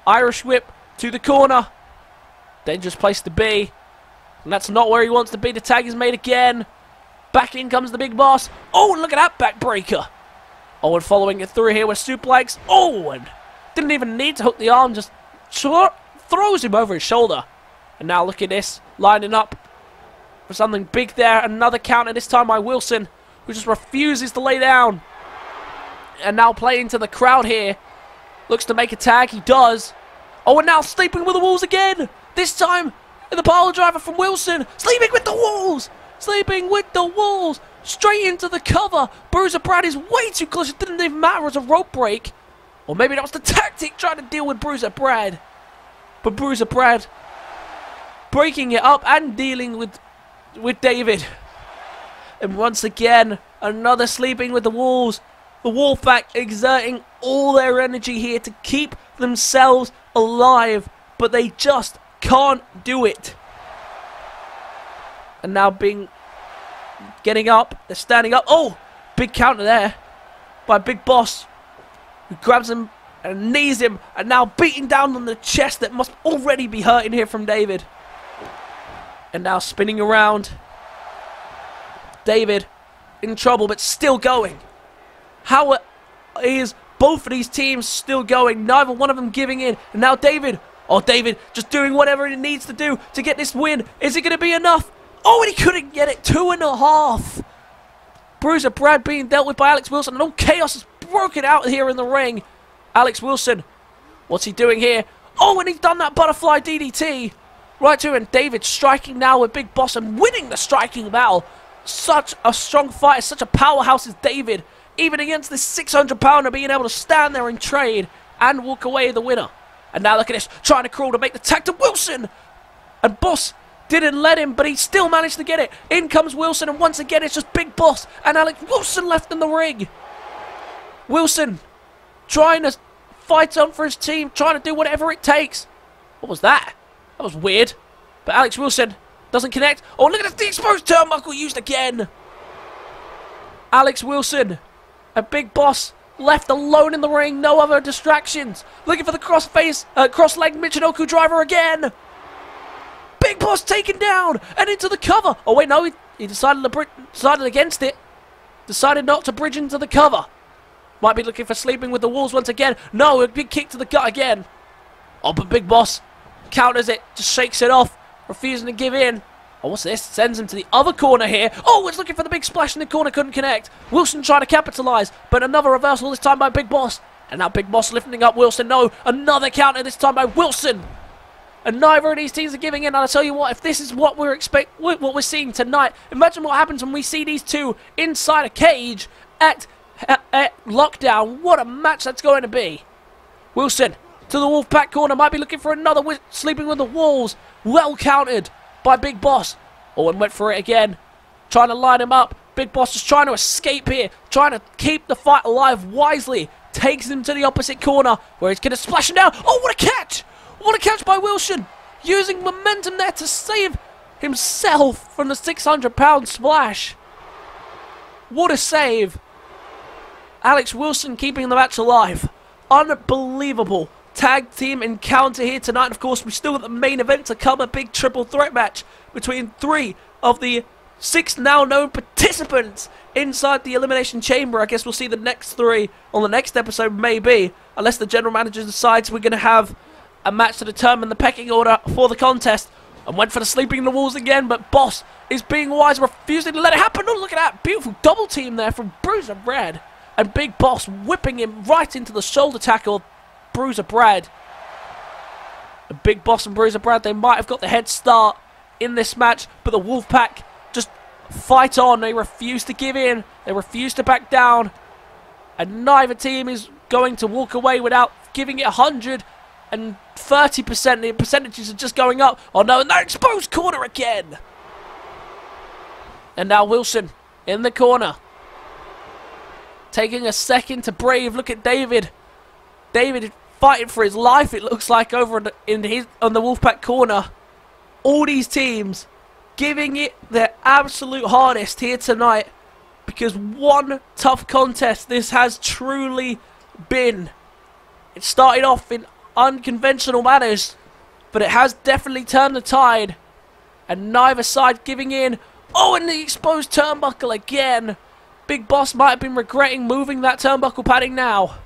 Irish whip to the corner. Dangerous place to be. And that's not where he wants to be. The tag is made again. Back in comes the big boss. Oh, and look at that backbreaker. Oh, and following it through here with suplex. Oh, and didn't even need to hook the arm. Just throws him over his shoulder. And now look at this. Lining up for something big there. Another counter, this time by Wilson, who just refuses to lay down. And now playing to the crowd here. Looks to make a tag. He does. Oh, and now sleeping with the walls again. This time in the pile driver from Wilson. Sleeping with the walls. Sleeping with the walls. Straight into the cover. Bruiser Brad is way too close. It didn't even matter as a rope break. Or maybe that was the tactic trying to deal with Bruiser Brad. But Bruiser Brad breaking it up and dealing with David. And once again, another sleeping with the walls. The Wolfpac exerting all their energy here to keep themselves alive. But they just can't do it. And now getting up. They're standing up. Oh, big counter there by Big Boss, who grabs him and knees him, and now beating down on the chest that must already be hurting here from David. And now spinning around. David in trouble, but still going. How is both of these teams still going? Neither one of them giving in. And now David. Oh, David just doing whatever he needs to do to get this win. Is it going to be enough? Oh, and he couldn't get it. 2.5. Bruiser Brad being dealt with by Alex Wilson. And all chaos has broken out here in the ring. Alex Wilson, what's he doing here? Oh, and he's done that butterfly DDT. Right to him. And David striking now with Big Boss and winning the striking battle. Such a strong fighter. Such a powerhouse is David. Even against this 600-pounder, being able to stand there and trade and walk away the winner. And now look at this. Trying to crawl to make the tag to Wilson. And Boss didn't let him, but he still managed to get it. In comes Wilson, and once again, it's just Big Boss and Alex Wilson left in the ring. Wilson trying to fight on for his team, trying to do whatever it takes. What was that? That was weird. But Alex Wilson doesn't connect. Oh, look at this, the exposed turnbuckle used again. Alex Wilson, a Big Boss, left alone in the ring, no other distractions. Looking for the cross-leg Michinoku driver again. Big Boss taken down and into the cover. Oh wait, no, he decided against it. Decided not to bridge into the cover. Might be looking for sleeping with the walls once again. No, a big kick to the gut again. Oh, but Big Boss counters it, just shakes it off, refusing to give in. Oh, what's this? Sends him to the other corner here. Oh, it's looking for the big splash in the corner, couldn't connect. Wilson trying to capitalize, but another reversal this time by Big Boss. And now Big Boss lifting up Wilson. No, another counter this time by Wilson. And neither of these teams are giving in. And I'll tell you what, if this is what what we're seeing tonight, imagine what happens when we see these two inside a cage at lockdown. What a match that's going to be. Wilson to the Wolfpac corner, might be looking for another sleeping with the walls. Well countered by Big Boss. Oh, and went for it again. Trying to line him up. Big Boss is trying to escape here. Trying to keep the fight alive wisely. Takes him to the opposite corner where he's going to splash him down. Oh, what a catch! What a catch by Wilson. Using momentum there to save himself from the 600-pound splash. What a save. Alex Wilson keeping the match alive. Unbelievable tag team encounter here tonight. And of course, we still got the main event to come, a big triple threat match between 3 of the 6 now known participants inside the Elimination Chamber. I guess we'll see the next 3 on the next episode, maybe, unless the general manager decides we're going to have a match to determine the pecking order for the contest. And went for the sleeping in the walls again, but Boss is being wise, refusing to let it happen. Oh, look at that beautiful double team there from Bruiser Brad. And Big Boss whipping him right into the shoulder tackle. Bruiser Brad. And Big Boss and Bruiser Brad, they might have got the head start in this match, but the Wolfpac just fight on. They refuse to give in. They refuse to back down. And neither team is going to walk away without giving it 130%. The percentages are just going up. Oh no, and that exposed corner again. And now Wilson in the corner. Taking a second to breathe. Look at David. David fighting for his life, it looks like, over on the Wolfpac corner. All these teams giving it their absolute hardest here tonight, because one tough contest this has truly been. It started off in unconventional manners, but it has definitely turned the tide, and neither side giving in. Oh, and the exposed turnbuckle again. Big Boss might have been regretting moving that turnbuckle padding now.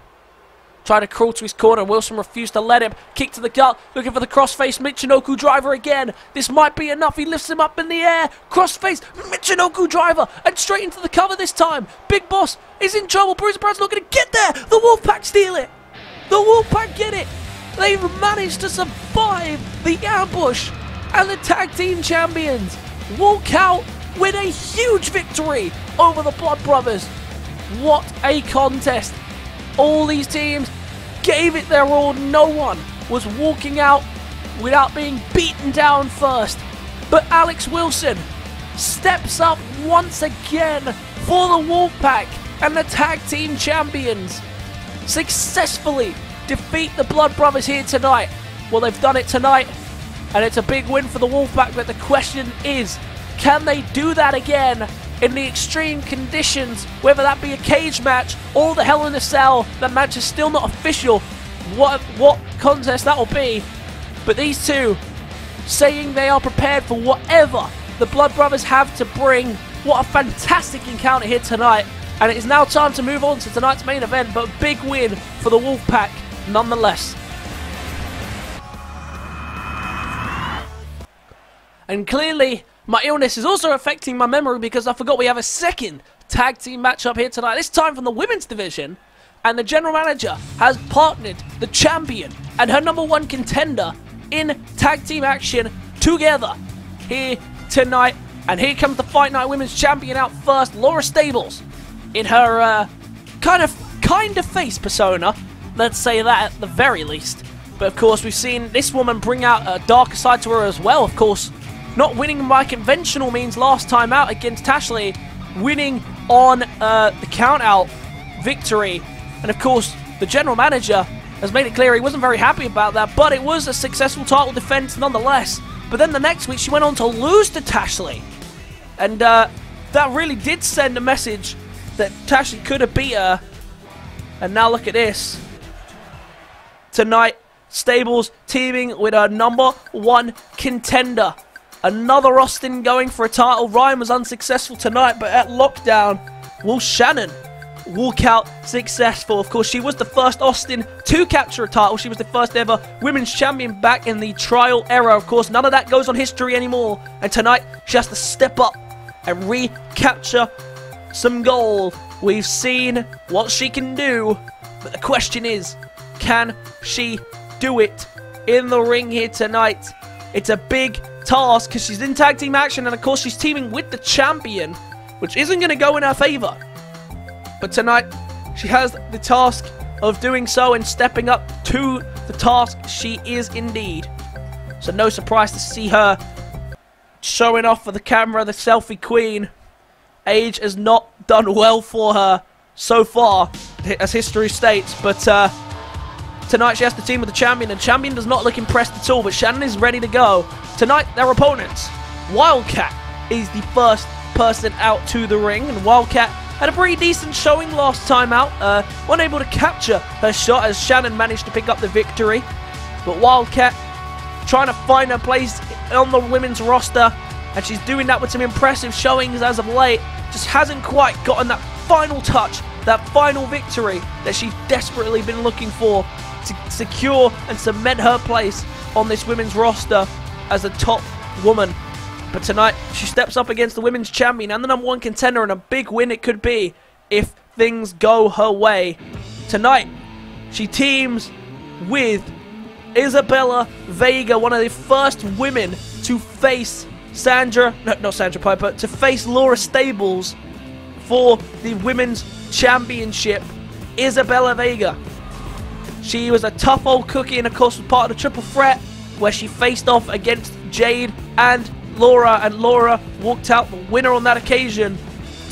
Trying to crawl to his corner. Wilson refused to let him. Kick to the gut. Looking for the crossface Michinoku driver again. This might be enough. He lifts him up in the air. Crossface Michinoku driver. And straight into the cover this time. Big Boss is in trouble. Bruiser Brown's not going to get there. The Wolfpac steal it. The Wolfpac get it. They've managed to survive the ambush. And the tag team champions walk out with a huge victory over the Blood Brothers. What a contest. All these teams gave it their all. No one was walking out without being beaten down first. But Alex Wilson steps up once again for the Wolfpac, and the tag team champions successfully defeat the Blood Brothers here tonight. Well, they've done it tonight, and it's a big win for the Wolfpac, but the question is, can they do that again in the extreme conditions, whether that be a cage match or the Hell in a Cell? That match is still not official, what contest that will be, but these two saying they are prepared for whatever the Blood Brothers have to bring. What a fantastic encounter here tonight, and it is now time to move on to tonight's main event, but big win for the Wolfpac nonetheless. And clearly my illness is also affecting my memory, because I forgot we have a second tag team matchup here tonight, this time from the women's division, and the general manager has partnered the champion and her #1 contender in tag team action together here tonight. And here comes the Fight Night Women's Champion out first, Laura Stables, in her kind of face persona, let's say that at the very least. But of course we've seen this woman bring out a darker side to her as well. Of course, not winning by conventional means last time out against Tashley, winning on the count-out victory. And of course, the general manager has made it clear he wasn't very happy about that, but it was a successful title defense nonetheless. But then the next week, she went on to lose to Tashley. And that really did send a message that Tashley could have beat her. And now look at this. Tonight, Stables teaming with her #1 contender. Another Austin going for a title. Ryan was unsuccessful tonight, but at Lockdown, will Shannon walk out successful? Of course, she was the first Austin to capture a title. She was the first ever women's champion back in the trial era. Of course, none of that goes on history anymore. And tonight, she has to step up and recapture some gold. We've seen what she can do, but the question is, can she do it in the ring here tonight? It's a big task because she's in tag team action, and of course she's teaming with the champion, which isn't going to go in her favor. But tonight she has the task of doing so and stepping up to the task. She is indeed. So no surprise to see her showing off for the camera, the selfie queen. Age has not done well for her so far, as history states, but tonight she has to team with the champion, and champion does not look impressed at all, but Shannon is ready to go. Tonight, their opponents, Wildcat is the first person out to the ring, and Wildcat had a pretty decent showing last time out, unable to capture her shot as Shannon managed to pick up the victory. But Wildcat trying to find her place on the women's roster, and she's doing that with some impressive showings as of late. Just hasn't quite gotten that final touch, that final victory that she's desperately been looking for to secure and cement her place on this women's roster as a top woman. But tonight, she steps up against the women's champion and the #1 contender, and a big win it could be if things go her way. Tonight, she teams with Isabella Vega, one of the first women to face to face Laura Stables for the women's championship. Isabella Vega. She was a tough old cookie, and of course was part of the triple threat where she faced off against Jade and Laura walked out the winner on that occasion.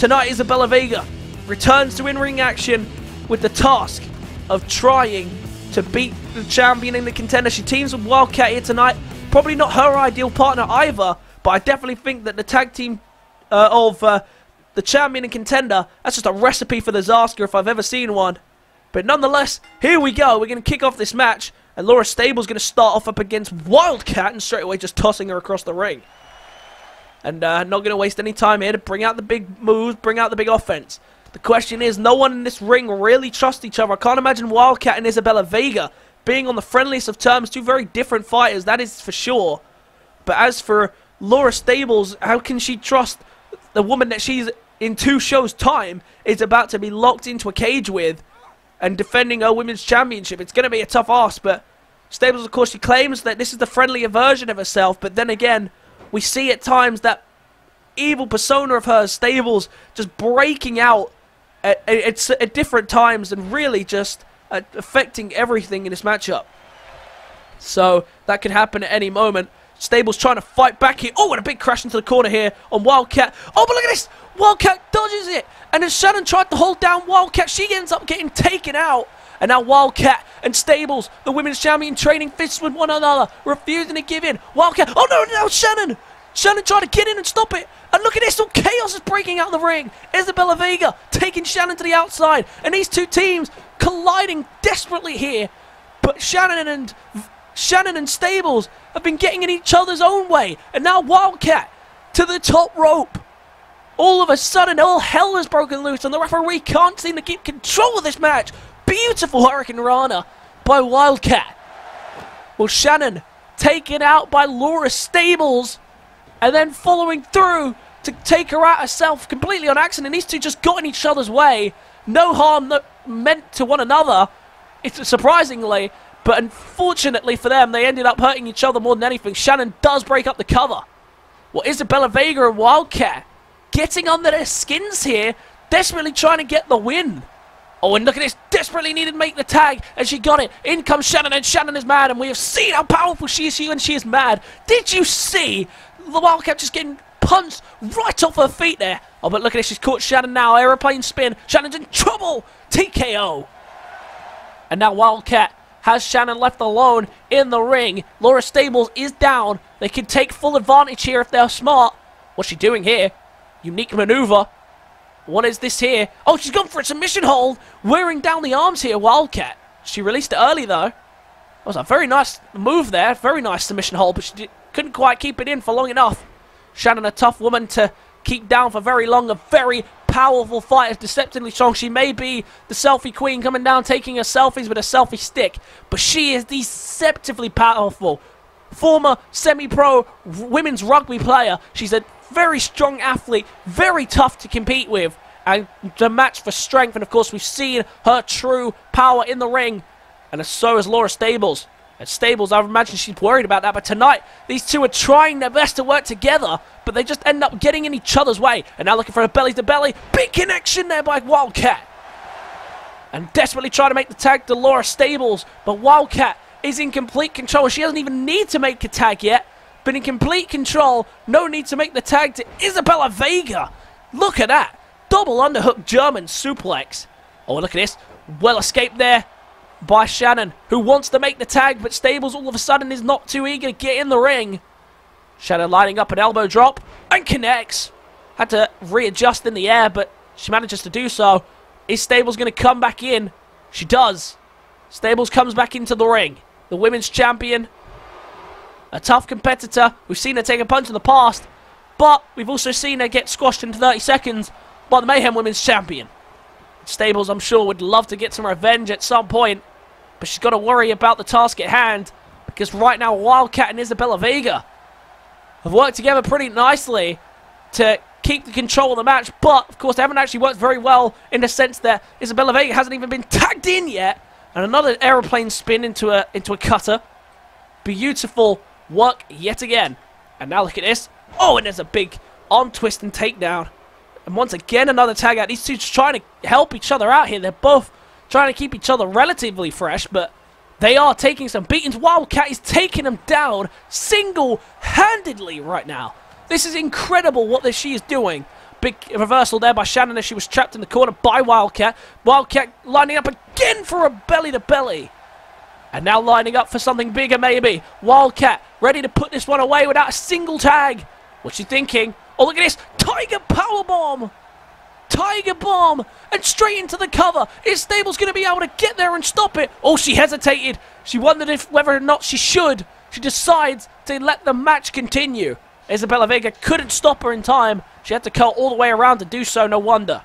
Tonight, Isabella Vega returns to in-ring action with the task of trying to beat the champion and the contender. She teams with Wildcat here tonight. Probably not her ideal partner either, but I definitely think that the tag team of the champion and contender, that's just a recipe for disaster if I've ever seen one. But nonetheless, here we go. We're going to kick off this match, and Laura Stable's going to start off up against Wildcat, and straight away just tossing her across the ring. And not going to waste any time here to bring out the big moves, bring out the big offense. The question is, no one in this ring really trusts each other. I can't imagine Wildcat and Isabella Vega being on the friendliest of terms. Two very different fighters, that is for sure. But as for Laura Stables, how can she trust the woman that she's, in 2 shows' time, is about to be locked into a cage with and defending her women's championship? It's going to be a tough ask, but Stables, of course, she claims that this is the friendlier version of herself, but then again, we see at times that evil persona of hers, Stables, just breaking out at different times and really just affecting everything in this matchup. So that could happen at any moment. Stables trying to fight back here. Oh, and a big crash into the corner here on Wildcat. Oh, but look at this! Wildcat dodges it! And as Shannon tried to hold down Wildcat, she ends up getting taken out. And now Wildcat and Stables, the women's champion, trading fists with one another, refusing to give in. Wildcat, oh no, now Shannon! Shannon trying to get in and stop it. And look at this, all chaos is breaking out the ring. Isabella Vega taking Shannon to the outside. And these two teams colliding desperately here. But Shannon and Stables have been getting in each other's own way. And now Wildcat to the top rope. All of a sudden, all hell has broken loose. And the referee can't seem to keep control of this match. Beautiful Hurricane Rana by Wildcat. Well, Shannon taken out by Laura Stables. And then following through to take her out herself completely on accident. These two just got in each other's way. No harm meant to one another, it's surprisingly. But unfortunately for them, they ended up hurting each other more than anything. Shannon does break up the cover. Well, Isabella Vega and Wildcat getting under their skins here, desperately trying to get the win. Oh, and look at this, desperately needed to make the tag, and she got it. In comes Shannon, and Shannon is mad, and we have seen how powerful she is when she is mad. Did you see the Wildcat just getting punched right off her feet there? Oh, but look at this, she's caught Shannon now, aeroplane spin. Shannon's in trouble, TKO. And now Wildcat has Shannon left alone in the ring. Laura Stables is down. They can take full advantage here if they're smart. What's she doing here? Unique maneuver. What is this here? Oh, she's gone for a submission hold. Wearing down the arms here, Wildcat. She released it early, though. That was a very nice move there. Very nice submission hold, but she couldn't quite keep it in for long enough. Shannon, a tough woman to keep down for very long. A very powerful fighter, deceptively strong. She may be the selfie queen coming down, taking her selfies with a selfie stick, but she is deceptively powerful. Former semi-pro women's rugby player. She's a very strong athlete, very tough to compete with, and to match for strength. And of course, we've seen her true power in the ring, and so is Laura Stables. And Stables, I imagine she's worried about that, but tonight, these two are trying their best to work together, but they just end up getting in each other's way. And now looking for a belly-to-belly. Big connection there by Wildcat. And desperately trying to make the tag to Laura Stables, but Wildcat is in complete control. She doesn't even need to make a tag yet, but in complete control. No need to make the tag to Isabella Vega. Look at that. Double underhook German suplex. Oh, look at this. Well escaped there by Shannon, who wants to make the tag, but Stables all of a sudden is not too eager to get in the ring. Shannon lining up an elbow drop and connects. Had to readjust in the air, but she manages to do so. Is Stables going to come back in? She does. Stables comes back into the ring. The women's champion. A tough competitor. We've seen her take a punch in the past, but we've also seen her get squashed in 30 seconds by the Mayhem Women's Champion. Stables, I'm sure, would love to get some revenge at some point, but she's got to worry about the task at hand, because right now Wildcat and Isabella Vega have worked together pretty nicely to keep the control of the match, but of course they haven't actually worked very well in the sense that Isabella Vega hasn't even been tagged in yet. And another aeroplane spin into a cutter. Beautiful work yet again. And now look at this. Oh, and there's a big arm twist and takedown. And once again, another tag out. These two just trying to help each other out here. They're both trying to keep each other relatively fresh, but they are taking some beatings. Wildcat is taking them down single-handedly right now. This is incredible what she is doing. Big reversal there by Shannon as she was trapped in the corner by Wildcat. Wildcat lining up again for a belly-to-belly. And now lining up for something bigger maybe. Wildcat ready to put this one away without a single tag. What's she thinking? Oh, look at this. Tiger powerbomb. Tiger bomb. And straight into the cover. Is Stables going to be able to get there and stop it? Oh, she hesitated. She wondered whether or not she should. She decides to let the match continue. Isabella Vega couldn't stop her in time. She had to curl all the way around to do so, no wonder.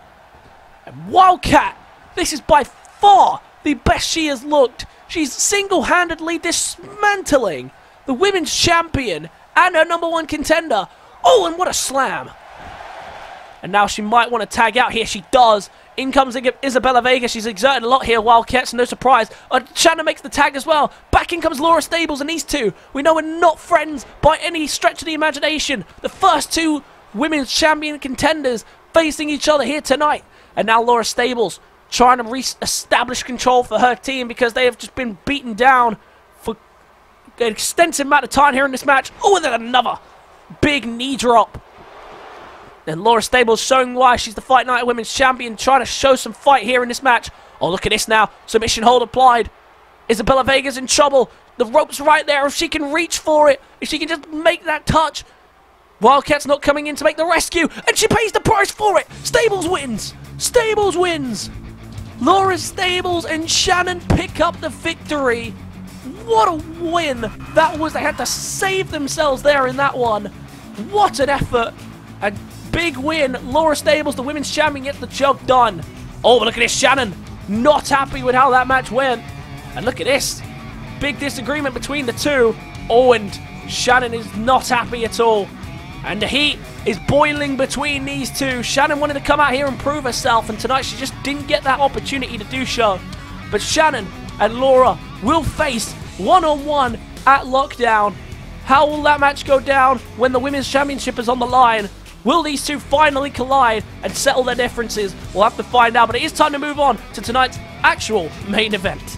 And Wildcat, this is by far the best she has looked. She's single-handedly dismantling the women's champion and her #1 contender. Oh, and what a slam. And now she might want to tag out here. She does. In comes Isabella Vega. She's exerted a lot here. Wildcats, no surprise. Shannon makes the tag as well. Back in comes Laura Stables, and these two, we know, are not friends by any stretch of the imagination. The first two women's champion contenders facing each other here tonight. And now Laura Stables trying to re-establish control for her team because they have just been beaten down for an extensive amount of time here in this match. Oh, and then another big knee drop. And Laura Stables showing why she's the Fight Night Women's Champion, trying to show some fight here in this match. Oh, look at this now. Submission hold applied. Isabella Vega's in trouble. The rope's right there. If she can reach for it, if she can just make that touch. Wildcat's not coming in to make the rescue, and she pays the price for it. Stables wins. Stables wins. Laura Stables and Shannon pick up the victory. What a win that was. They had to save themselves there in that one. What an effort. A big win. Laura Stables, the women's champion, gets the job done. Oh, but look at this. Shannon not happy with how that match went. And look at this. Big disagreement between the two. Oh, and Shannon is not happy at all. And the heat is boiling between these two. Shannon wanted to come out here and prove herself, and tonight she just didn't get that opportunity to do so. But Shannon and Laura will face one-on-one at Lockdown. How will that match go down when the Women's Championship is on the line? Will these two finally collide and settle their differences? We'll have to find out, but it is time to move on to tonight's actual main event.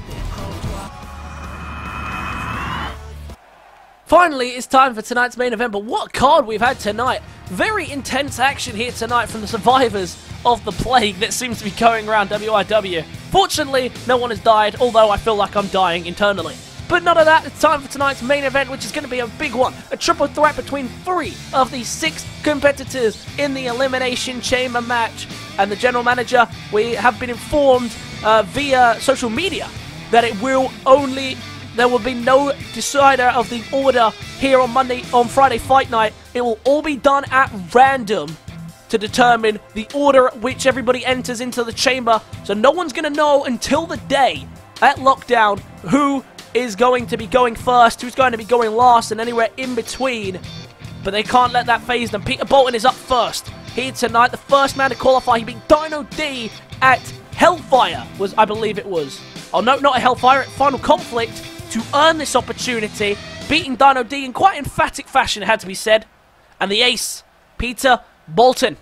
Finally, it's time for tonight's main event, but what card we've had tonight. Very intense action here tonight from the survivors of the plague that seems to be going around WIW. Fortunately, no one has died, although I feel like I'm dying internally. But none of that, it's time for tonight's main event, which is going to be a big one. A triple threat between 3 of the 6 competitors in the Elimination Chamber match. And the general manager, we have been informed via social media that there will be no decider of the order here on Friday Fight Night. It will all be done at random to determine the order at which everybody enters into the chamber. So no one's going to know until the day at Lockdown who is going to be going first, who's going to be going last, and anywhere in between. But they can't let that phase them. Peter Bolton is up first here tonight, the first man to qualify. He beat Dino D at Hellfire, I believe it was. Oh no, not at Hellfire, at Final Conflict, to earn this opportunity, beating Dino D in quite emphatic fashion, it had to be said. And the ace, Peter Bolton,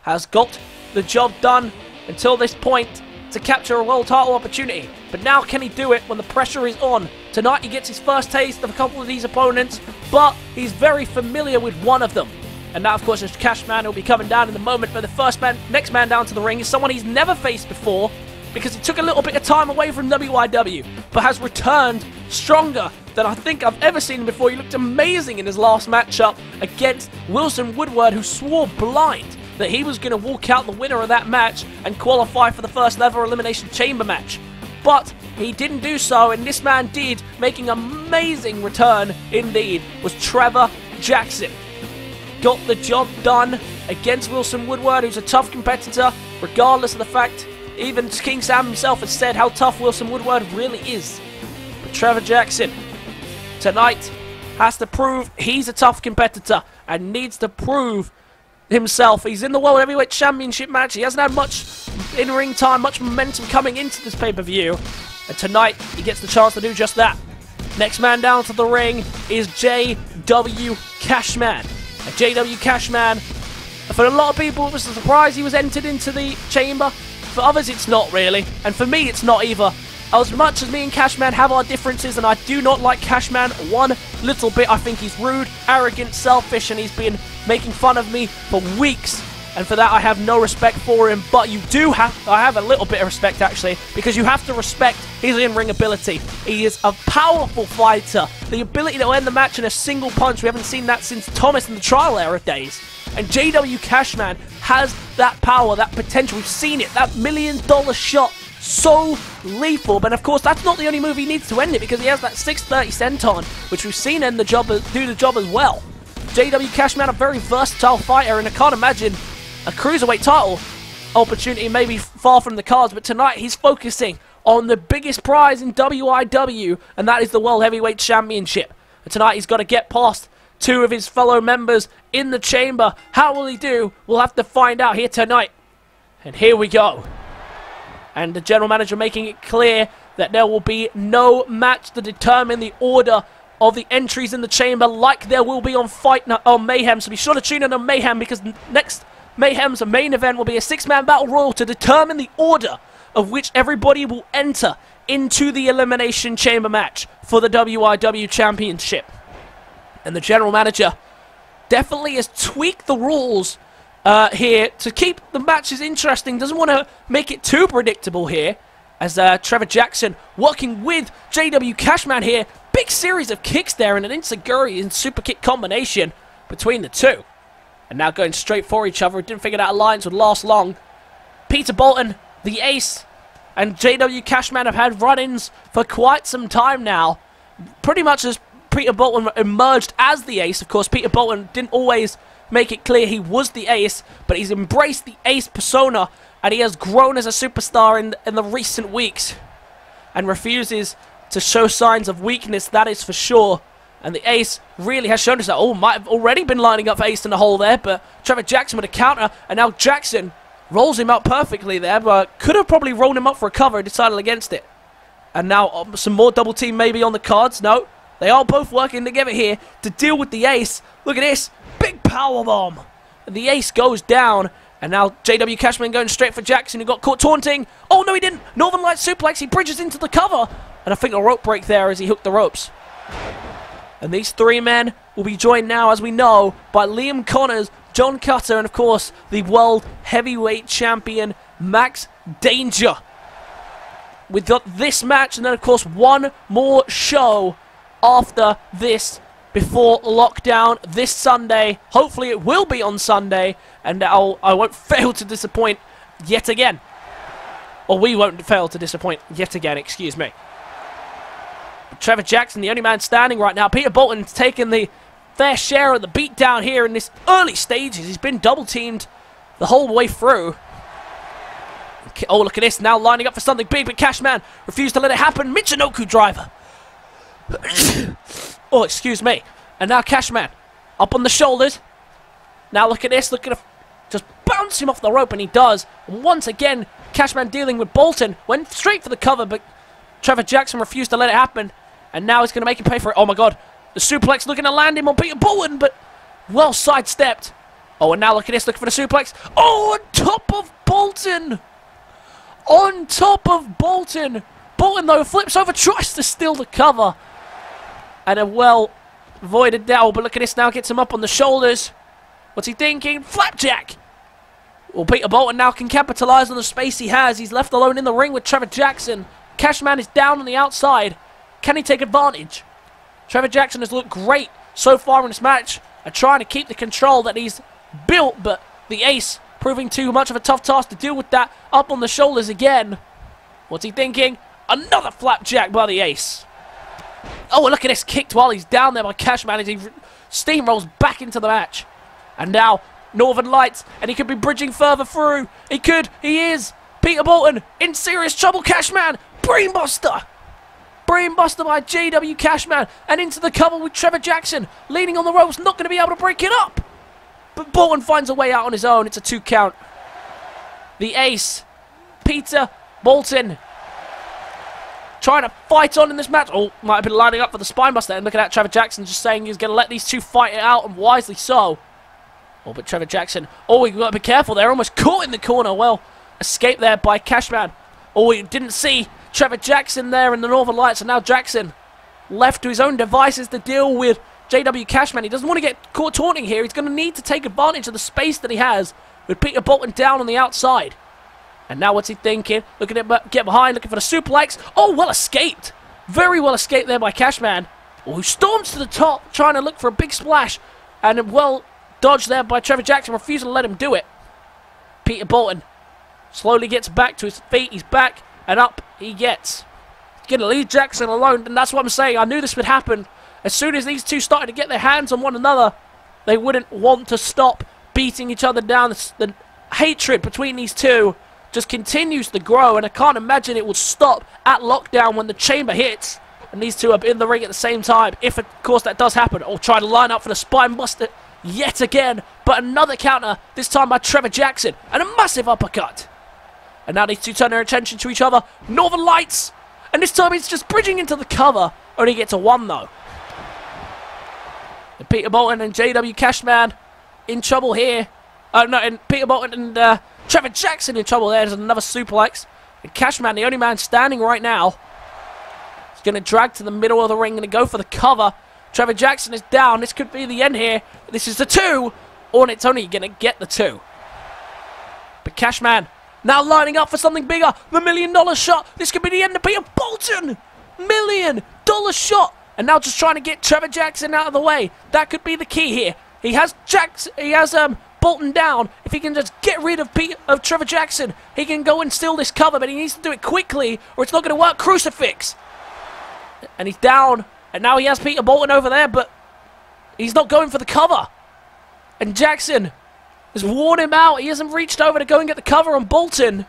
has got the job done until this point to capture a world title opportunity. But now can he do it when the pressure is on? Tonight he gets his first taste of a couple of these opponents, but he's very familiar with one of them. And that, of course, is Cashman, who'll be coming down in a moment. But the next man down to the ring is someone he's never faced before, because he took a little bit of time away from WIW, but has returned stronger than I think I've ever seen him before. He looked amazing in his last matchup against Wilson Woodward, who swore blind that he was going to walk out the winner of that match and qualify for the first ever Elimination Chamber match. But he didn't do so, and this man did, making an amazing return indeed, was Trevor Jackson. Got the job done against Wilson Woodward, who's a tough competitor, regardless of the fact even King Sam himself has said how tough Wilson Woodward really is. But Trevor Jackson tonight has to prove he's a tough competitor and needs to prove himself. He's in the World Heavyweight Championship match. He hasn't had much in-ring time, much momentum coming into this pay-per-view. And tonight, he gets the chance to do just that. Next man down to the ring is J.W. Cashman. And J.W. Cashman, for a lot of people, it was a surprise he was entered into the chamber. For others, it's not really. And for me, it's not either. As much as me and Cashman have our differences, and I do not like Cashman one little bit. I think he's rude, arrogant, selfish, and he's been making fun of me for weeks. And for that, I have no respect for him. But I have a little bit of respect, actually, because you have to respect his in-ring ability. He is a powerful fighter. The ability to end the match in a single punch, we haven't seen that since Thomas in the trial era days. And J.W. Cashman has that power, that potential. We've seen it, that $1 million shot. So lethal, but of course that's not the only move he needs to end it, because he has that 630 senton, which we've seen do the job as well. JW Cashman, a very versatile fighter, and I can't imagine a cruiserweight title opportunity maybe far from the cards, but tonight he's focusing on the biggest prize in WIW, and that is the World Heavyweight Championship. And tonight he's got to get past two of his fellow members in the chamber. How will he do? We'll have to find out here tonight. And here we go. And the general manager making it clear that there will be no match to determine the order of the entries in the chamber like there will be on Mayhem. So be sure to tune in on Mayhem, because next Mayhem's main event will be a 6-man battle royal to determine the order of which everybody will enter into the elimination chamber match for the WIW Championship. And the general manager definitely has tweaked the rules here to keep the matches interesting. Doesn't want to make it too predictable here, as Trevor Jackson working with JW Cashman here. Big series of kicks there and an enziguri and super kick combination between the two. And now going straight for each other. Didn't figure that alliance would last long. Peter Bolton, the ace, and JW Cashman have had run-ins for quite some time now. Pretty much as Peter Bolton emerged as the ace. Of course, Peter Bolton didn't always make it clear he was the ace, but he's embraced the ace persona, and he has grown as a superstar in the recent weeks, and refuses to show signs of weakness, that is for sure. And the ace really has shown us that. Oh, might have already been lining up for ace in the hole there, but Trevor Jackson with a counter, and now Jackson rolls him out perfectly there, but could have probably rolled him up for a cover and decided against it. And now some more double team maybe on the cards. No, they are both working together here to deal with the ace. Look at this, big power bomb. And the ace goes down, and now JW Cashman going straight for Jackson, who got caught taunting. Oh no, he didn't. Northern Lights suplex. He bridges into the cover, and I think a rope break there as he hooked the ropes. And these three men will be joined now, as we know, by Liam Connors, John Cutter, and of course the World Heavyweight Champion Max Danger. We've got this match, and then of course one more show after this before lockdown this Sunday. Hopefully it will be on Sunday, and I won't fail to disappoint yet again. Or we won't fail to disappoint yet again, excuse me. But Trevor Jackson, the only man standing right now. Peter Bolton's taken the fair share of the beatdown here in this early stages. He's been double teamed the whole way through. Oh, look at this, now lining up for something big, but Cashman refused to let it happen. Michinoku driver. Oh, excuse me. And now Cashman up on the shoulders. Now look at this, look at just bounce him off the rope, and he does. And once again, Cashman dealing with Bolton. Went straight for the cover, but Trevor Jackson refused to let it happen. And now he's going to make him pay for it. Oh my god. The suplex looking to land him on Peter Bolton, but well sidestepped. Oh, and now look at this, looking for the suplex. Oh, on top of Bolton. On top of Bolton. Bolton, though, flips over, tries to steal the cover. And a well avoided down. But look at this now, gets him up on the shoulders. What's he thinking? Flapjack. Well, Peter Bolton now can capitalize on the space he has. He's left alone in the ring with Trevor Jackson. Cashman is down on the outside. Can he take advantage? Trevor Jackson has looked great so far in this match at trying to keep the control that he's built, but the ace proving too much of a tough task to deal with that. Up on the shoulders again. What's he thinking? Another flapjack by the ace. Oh, look at this, kicked while he's down there by Cashman as he steamrolls back into the match. And now Northern Lights, and he could be bridging further through. He could, he is. Peter Bolton in serious trouble. Cashman, brainbuster. Brainbuster by JW Cashman, and into the cover with Trevor Jackson. Leaning on the ropes, not going to be able to break it up. But Bolton finds a way out on his own. It's a 2 count. The ace, Peter Bolton, trying to fight on in this match. Oh, might have been lining up for the spinebuster. And look at that, Trevor Jackson just saying he's going to let these two fight it out, and wisely so. Oh, but Trevor Jackson, oh, we've got to be careful. They're almost caught in the corner. Well, escaped there by Cashman. Oh, we didn't see Trevor Jackson there in the Northern Lights, and now Jackson left to his own devices to deal with JW Cashman. He doesn't want to get caught taunting here. He's going to need to take advantage of the space that he has with Peter Bolton down on the outside. And now what's he thinking? Looking at get behind, looking for the suplex. Oh, well escaped. Very well escaped there by Cashman. Oh, who storms to the top, trying to look for a big splash. And well dodged there by Trevor Jackson, refusing to let him do it. Peter Bolton slowly gets back to his feet. He's back, and up he gets. He's going to leave Jackson alone, and that's what I'm saying. I knew this would happen. As soon as these two started to get their hands on one another, they wouldn't want to stop beating each other down. The hatred between these two just continues to grow, and I can't imagine it will stop at lockdown when the chamber hits and these two are in the ring at the same time, if of course that does happen. Or try to line up for the spine buster yet again, but another counter, this time by Trevor Jackson, and a massive uppercut. And now these two turn their attention to each other. Northern Lights, and this time he's just bridging into the cover, only gets a 1 though. And Peter Bolton and JW Cashman in trouble here. And Peter Bolton and Trevor Jackson in trouble there. There's another suplex. And Cashman, the only man standing right now, is going to drag to the middle of the ring and go for the cover. Trevor Jackson is down. This could be the end here. This is the 2, and it's only going to get the 2. But Cashman now lining up for something bigger. The $1 million shot. This could be the end of Peter Bolton. $1 million shot. And now just trying to get Trevor Jackson out of the way. That could be the key here. He has Bolton down. If he can just get rid of Trevor Jackson, he can go and steal this cover, but he needs to do it quickly or it's not going to work. Crucifix. And he's down. And now he has Peter Bolton over there, but he's not going for the cover. And Jackson has worn him out. He hasn't reached over to go and get the cover on Bolton.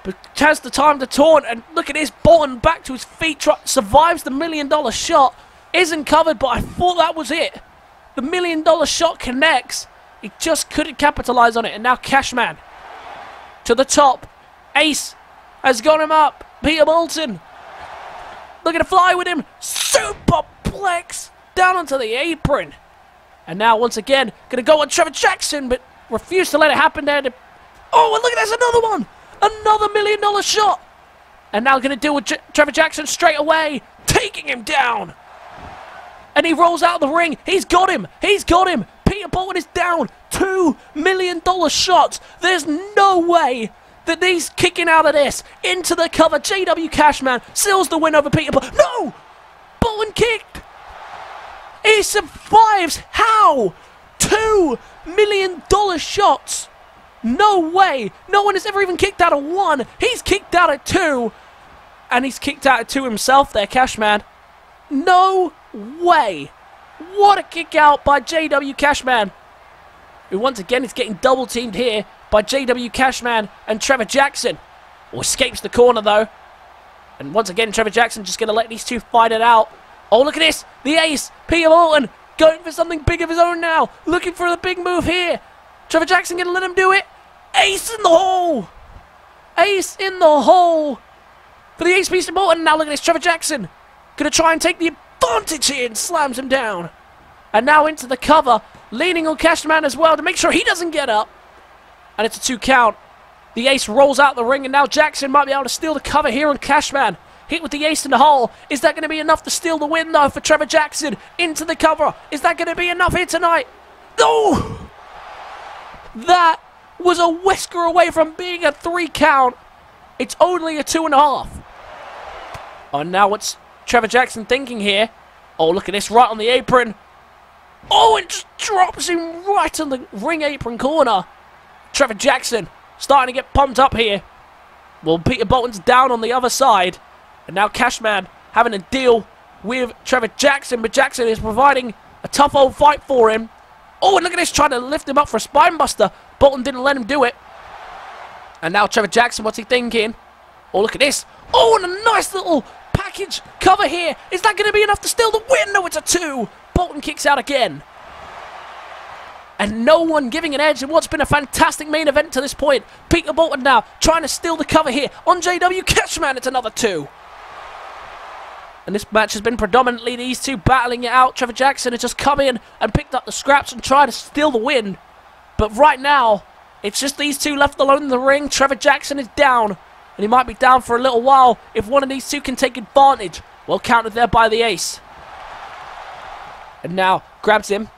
But has the time to taunt, and look at this, Bolton back to his feet, survives the $1 million shot, isn't covered, but I thought that was it. The $1 million shot connects, he just couldn't capitalize on it, and now Cashman to the top. Ace has got him up. Peter Bolton looking to fly with him, superplex down onto the apron. And now once again, going to go on Trevor Jackson, but refused to let it happen there. Oh, and look at this, another one. Another $1 million shot. And now going to deal with Trevor Jackson straight away. Taking him down. And he rolls out of the ring. He's got him. He's got him. Peter Bolton is down. $2 million shots. There's no way that he's kicking out of this. Into the cover. JW Cashman seals the win over Peter Bolton. No! Bolton kicked. He survives. How? $2 million shots. No way. No one has ever even kicked out of 1. He's kicked out at 2. And he's kicked out at 2 himself there, Cashman. No way. What a kick out by JW Cashman. Who once again is getting double teamed here by JW Cashman and Trevor Jackson. Who escapes the corner though. And once again, Trevor Jackson just going to let these two fight it out. Oh, look at this. The ace. Peter Bolton going for something big of his own now. Looking for the big move here. Trevor Jackson going to let him do it. Ace in the hole! Ace in the hole! For the ace piece of Bolton. Now look at this, Trevor Jackson. Gonna try and take the advantage here and slams him down. And now into the cover. Leaning on Cashman as well to make sure he doesn't get up. And it's a 2 count. The ace rolls out the ring and now Jackson might be able to steal the cover here on Cashman. Hit with the ace in the hole. Is that going to be enough to steal the win though for Trevor Jackson? Into the cover. Is that going to be enough here tonight? Oh! That was a whisker away from being a 3 count. It's only a 2.5. And now what's Trevor Jackson thinking here? Oh, look at this, right on the apron. Oh, it just drops him right on the ring apron corner. Trevor Jackson starting to get pumped up here. Well, Peter Bolton's down on the other side. And now Cashman having to deal with Trevor Jackson. But Jackson is providing a tough old fight for him. Oh, and look at this, trying to lift him up for a spine buster. Bolton didn't let him do it. And now Trevor Jackson, what's he thinking? Oh, look at this. Oh, and a nice little package cover here. Is that going to be enough to steal the win? No, it's a 2. Bolton kicks out again. And no one giving an edge in what's been a fantastic main event to this point. Peter Bolton now trying to steal the cover here on JW Cashman. It's another 2. And this match has been predominantly these two battling it out. Trevor Jackson has just come in and picked up the scraps and tried to steal the win. But right now, it's just these two left alone in the ring. Trevor Jackson is down. And he might be down for a little while if one of these two can take advantage. Well countered there by the ace. And now grabs him.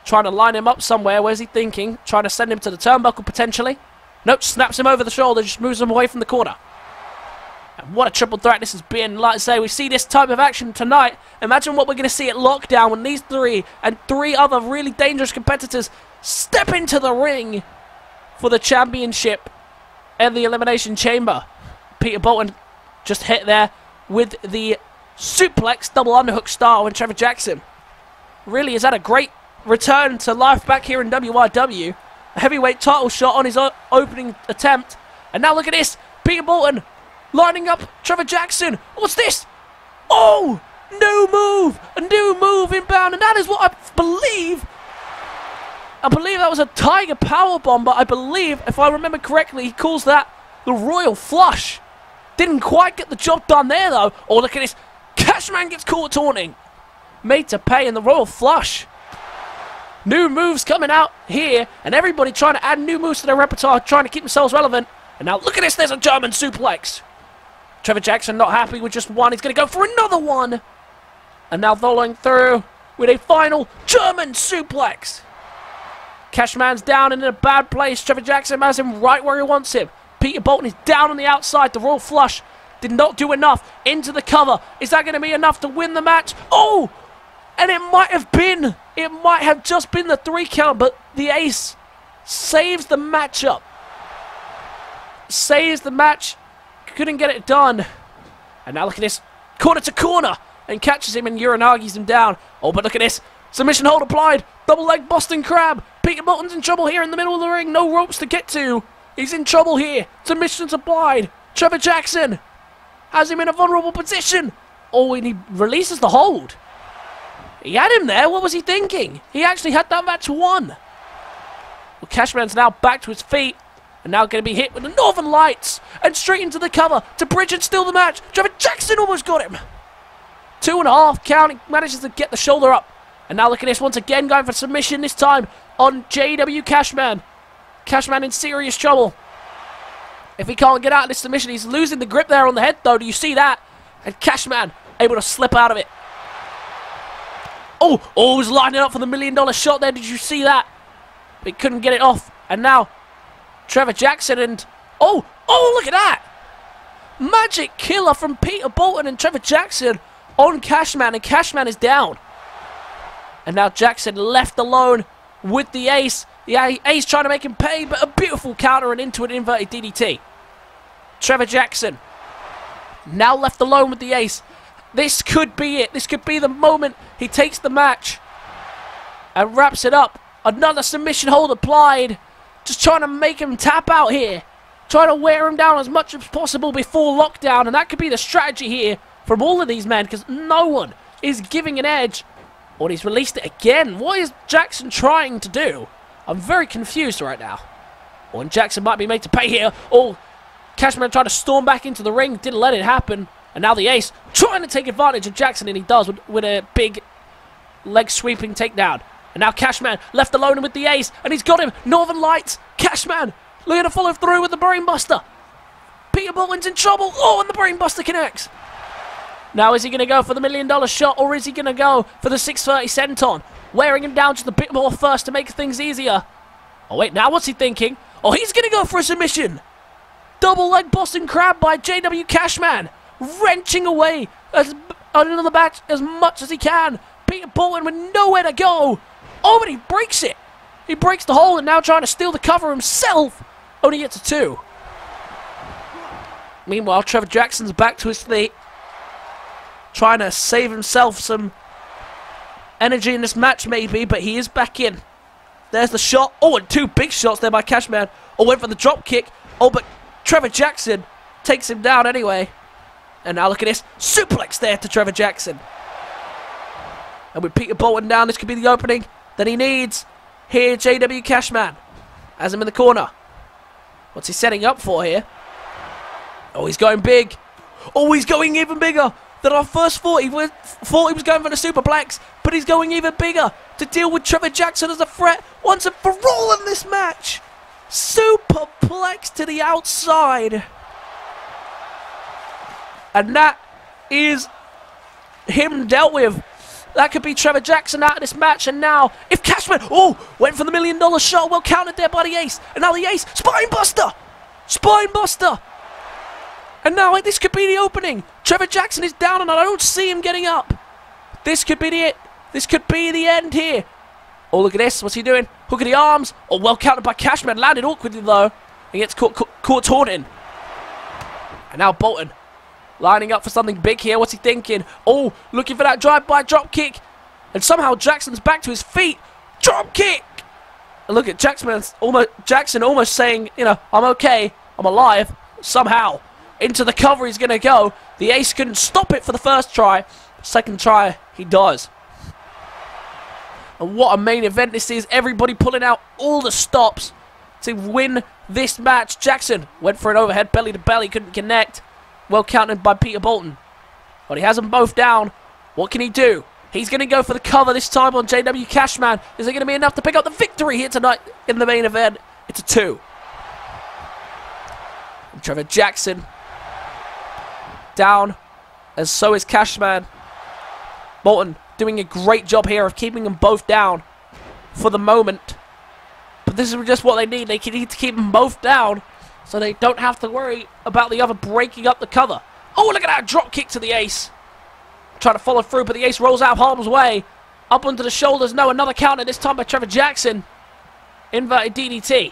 Trying to line him up somewhere. Where's he thinking? Trying to send him to the turnbuckle potentially. Nope, snaps him over the shoulder. Just moves him away from the corner. And what a triple threat this has been. Like I say, we see this type of action tonight. Imagine what we're going to see at Lockdown when these 3 and 3 other really dangerous competitors step into the ring for the championship and the Elimination Chamber. Peter Bolton just hit there with the suplex double underhook style, and Trevor Jackson really has had a great return to life back here in WYW. A heavyweight title shot on his opening attempt. And now look at this. Peter Bolton lining up Trevor Jackson. What's this? Oh! New move! A new move inbound. And that is what I believe that was a Tiger Powerbomb. But I believe, if I remember correctly, he calls that the Royal Flush. Didn't quite get the job done there, though. Oh, look at this. Cashman gets caught taunting. Made to pay in the Royal Flush. New moves coming out here, and everybody trying to add new moves to their repertoire, trying to keep themselves relevant. And now look at this, there's a German suplex. Trevor Jackson not happy with just one, he's going to go for another one. And now following through with a final German suplex. Cashman's down in a bad place. Trevor Jackson has him right where he wants him. Peter Bolton is down on the outside. The Royal Flush did not do enough. Into the cover. Is that going to be enough to win the match? Oh! And it might have been. It might have just been the 3 count, but the ace saves the matchup. Saves the match. Couldn't get it done. And now look at this. Corner to corner. And catches him and Uranagi's him down. Oh, but look at this. Submission hold applied. Double leg Boston Crab. Peter Bolton's in trouble here in the middle of the ring. No ropes to get to. He's in trouble here. Submissions applied. Trevor Jackson has him in a vulnerable position. Oh, and he releases the hold. He had him there. What was he thinking? He actually had that match won. Well, Cashman's now back to his feet. And now going to be hit with the Northern Lights. And straight into the cover to bridge and steal the match. Trevor Jackson almost got him. 2.5 count. He manages to get the shoulder up. And now look at this. Once again going for submission. This time on JW Cashman. Cashman in serious trouble. If he can't get out of this submission, he's losing the grip there on the head, though. Do you see that? And Cashman able to slip out of it. Oh, he's lining up for the $1 million shot there. Did you see that? But he couldn't get it off. And now, Trevor Jackson and... Oh, look at that! Magic killer from Peter Bolton and Trevor Jackson on Cashman, and Cashman is down. And now Jackson left alone with the ace. The ace trying to make him pay, but a beautiful counter and into an inverted DDT. Trevor Jackson now left alone with the ace. This could be it. This could be the moment he takes the match and wraps it up. Another submission hold applied. Just trying to make him tap out here. Trying to wear him down as much as possible before lockdown. And that could be the strategy here from all of these men, because no one is giving an edge. Oh, and he's released it again. What is Jackson trying to do? I'm very confused right now. Oh, and Jackson might be made to pay here. Oh, Cashman tried to storm back into the ring. Didn't let it happen. And now the ace trying to take advantage of Jackson, and he does with a big leg sweeping takedown. And now Cashman left alone with the ace, and he's got him. Northern Lights. Cashman looking to follow through with the Brainbuster. Peter Bolton's in trouble. Oh, and the Brainbuster connects. Now is he going to go for the $1 million shot, or is he going to go for the 630 senton? Wearing him down just a bit more first to make things easier. Oh wait, now what's he thinking? Oh, he's going to go for a submission. Double leg Boston Crab by JW Cashman. Wrenching away another match as much as he can. Peter Bolton with nowhere to go. Oh, but he breaks it. He breaks the hold and now trying to steal the cover himself. Only gets a 2. Meanwhile, Trevor Jackson's back to his feet. Trying to save himself some energy in this match maybe, but he is back in. There's the shot. Oh, and 2 big shots there by Cashman. Oh, went for the drop kick. Oh, but Trevor Jackson takes him down anyway. And now look at this. Suplex there to Trevor Jackson. And with Peter Bolton down, this could be the opening that he needs. Here, JW Cashman has him in the corner. What's he setting up for here? Oh, he's going big. Oh, he's going even bigger than our first thought. He was going for the superplex, but he's going even bigger to deal with Trevor Jackson as a threat once and for all in this match. Superplex to the outside. And that is him dealt with. That could be Trevor Jackson out of this match. And now, if Cashman, went for the $1 million shot, well counted there by the ace. And now the ace, Spinebuster! Spinebuster! And now this could be the opening. Trevor Jackson is down and I don't see him getting up. This could be it. This could be the end here. Oh, look at this. What's he doing? Hook of the arms. Oh, well counted by Cashman. Landed awkwardly though. He gets caught taunting. And now Bolton lining up for something big here. What's he thinking? Oh, looking for that drive-by drop kick. And somehow Jackson's back to his feet. Drop kick. And look at Jackson almost saying, you know, I'm okay. I'm alive. Somehow. Into the cover he's going to go. The ace couldn't stop it for the first try. Second try, he does. And what a main event this is. Everybody pulling out all the stops to win this match. Jackson went for an overhead belly to belly. Couldn't connect. Well countered by Peter Bolton. But he has them both down. What can he do? He's going to go for the cover this time on JW Cashman. Is it going to be enough to pick up the victory here tonight in the main event? It's a 2. And Trevor Jackson down, as so is Cashman. Bolton doing a great job here of keeping them both down for the moment. But this is just what they need. They need to keep them both down so they don't have to worry about the other breaking up the cover. Oh, look at that drop kick to the ace. Trying to follow through, but the ace rolls out of harm's way. Up onto the shoulders. No, another counter, this time by Trevor Jackson. Inverted DDT.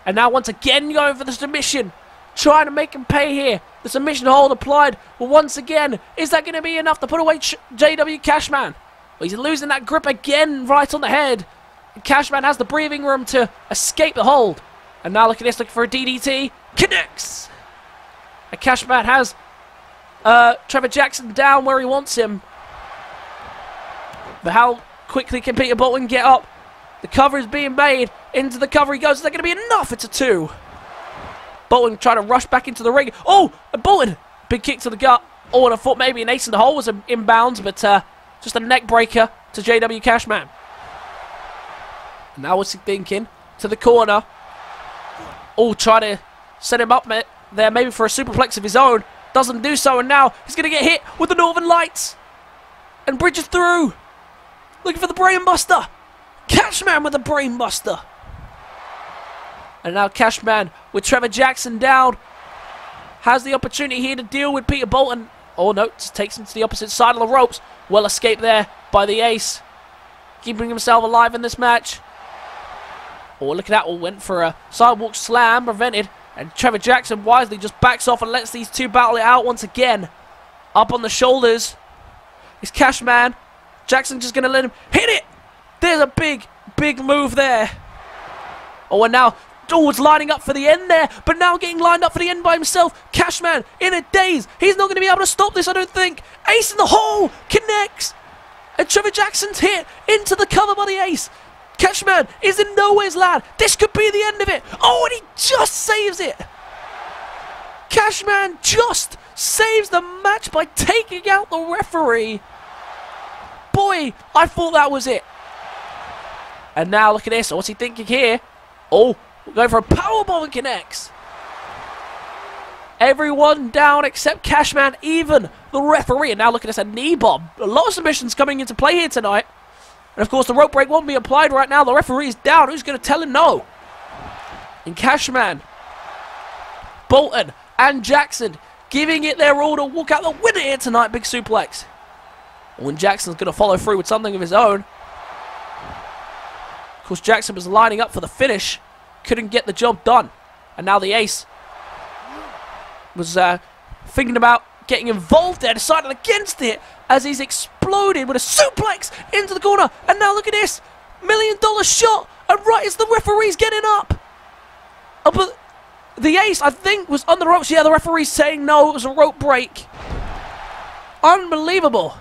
And now once again going for the submission. Trying to make him pay here. The submission hold applied. Well, once again, is that going to be enough to put away JW Cashman? Well, he's losing that grip again right on the head. And Cashman has the breathing room to escape the hold. And now look at this, looking for a DDT. Connects! And Cashman has Trevor Jackson down where he wants him. But how quickly can Peter Bolton get up? The cover is being made. Into the cover he goes. Is that going to be enough? It's a 2. Bolton trying to rush back into the ring. Oh, and Bolton. Big kick to the gut. Oh, and I thought maybe an ace in the hole was inbounds, but just a neck breaker to JW Cashman. Now what's he thinking? To the corner. Oh, trying to set him up there maybe for a superplex of his own. Doesn't do so, and now he's going to get hit with the Northern Lights. And bridges through. Looking for the Brainbuster. Cashman with the Brainbuster. And now Cashman with Trevor Jackson down. Has the opportunity here to deal with Peter Bolton. Oh no, just takes him to the opposite side of the ropes. Well escaped there by the ace. Keeping himself alive in this match. Oh, look at that. Oh, went for a sidewalk slam. Prevented. And Trevor Jackson wisely just backs off and lets these two battle it out once again. Up on the shoulders is Cashman. Jackson just going to let him hit it. There's a big, big move there. Oh, and now, oh, it's lining up for the end there. But now getting lined up for the end by himself. Cashman in a daze. He's not going to be able to stop this, I don't think. Ace in the hole. Connects. And Trevor Jackson's hit into the cover by the ace. Cashman is in nowhere's land. This could be the end of it. Oh, and he just saves it. Cashman just saves the match by taking out the referee. Boy, I thought that was it. And now look at this. What's he thinking here? Oh, we're going for a powerbomb and connects. Everyone down except Cashman, even the referee. And now look at this, a knee bomb. A lot of submissions coming into play here tonight. And of course, the rope break won't be applied right now. The referee is down. Who's going to tell him no? And Cashman, Bolton, and Jackson giving it their all to walk out the winner here tonight. Big suplex. When Jackson's going to follow through with something of his own. Of course, Jackson was lining up for the finish. Couldn't get the job done. And now the ace was thinking about getting involved there. Decided against it as he's exploded with a suplex into the corner. And now look at this. $1 million shot. And right as the referee's getting up. Oh, but the ace, I think, was on the ropes. Yeah, the referee's saying no. It was a rope break. Unbelievable.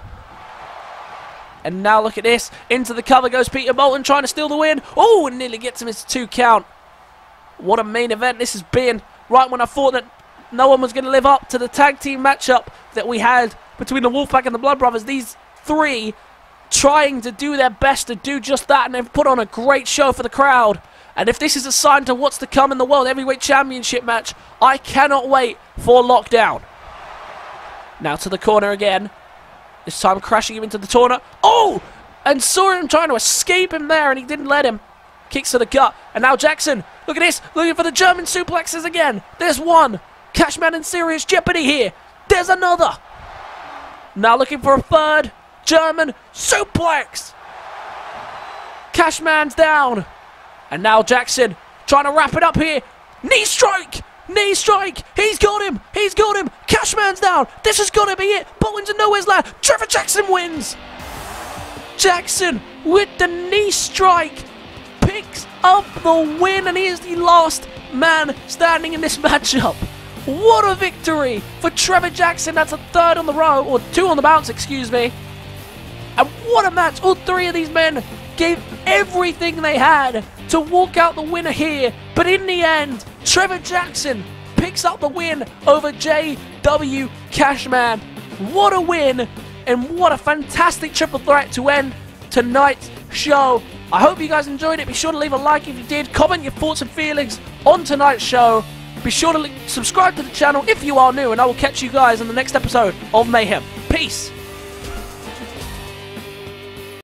And now look at this. Into the cover goes Peter Bolton trying to steal the win. Oh, and nearly gets him into 2 count. What a main event this has been. Right when I thought that no one was going to live up to the tag team matchup that we had between the Wolfpac and the Blood Brothers. These three trying to do their best to do just that, and they've put on a great show for the crowd. And if this is a sign to what's to come in the World Heavyweight Championship match, I cannot wait for Lockdown. Now to the corner again. This time crashing him into the corner. Oh! And saw him trying to escape him there, and he didn't let him. Kicks to the gut. And now Jackson, look at this, looking for the German suplexes again. There's one. Cashman in serious jeopardy here. There's another. Now looking for a third German suplex. Cashman's down. And now Jackson trying to wrap it up here. Knee strike. Knee strike. He's got him. He's got him. Cashman's down. This has got to be it. Bolton's in nowhere's land. Trevor Jackson wins. Jackson with the knee strike picks up the win, and he is the last man standing in this matchup. What a victory for Trevor Jackson. That's a third on the row, or 2 on the bounce, excuse me. And what a match. All 3 of these men gave everything they had to walk out the winner here. But in the end, Trevor Jackson picks up the win over JW Cashman. What a win, and what a fantastic triple threat to end tonight's show. I hope you guys enjoyed it. Be sure to leave a like if you did. Comment your thoughts and feelings on tonight's show. Be sure to subscribe to the channel if you are new, and I will catch you guys in the next episode of Mayhem. Peace!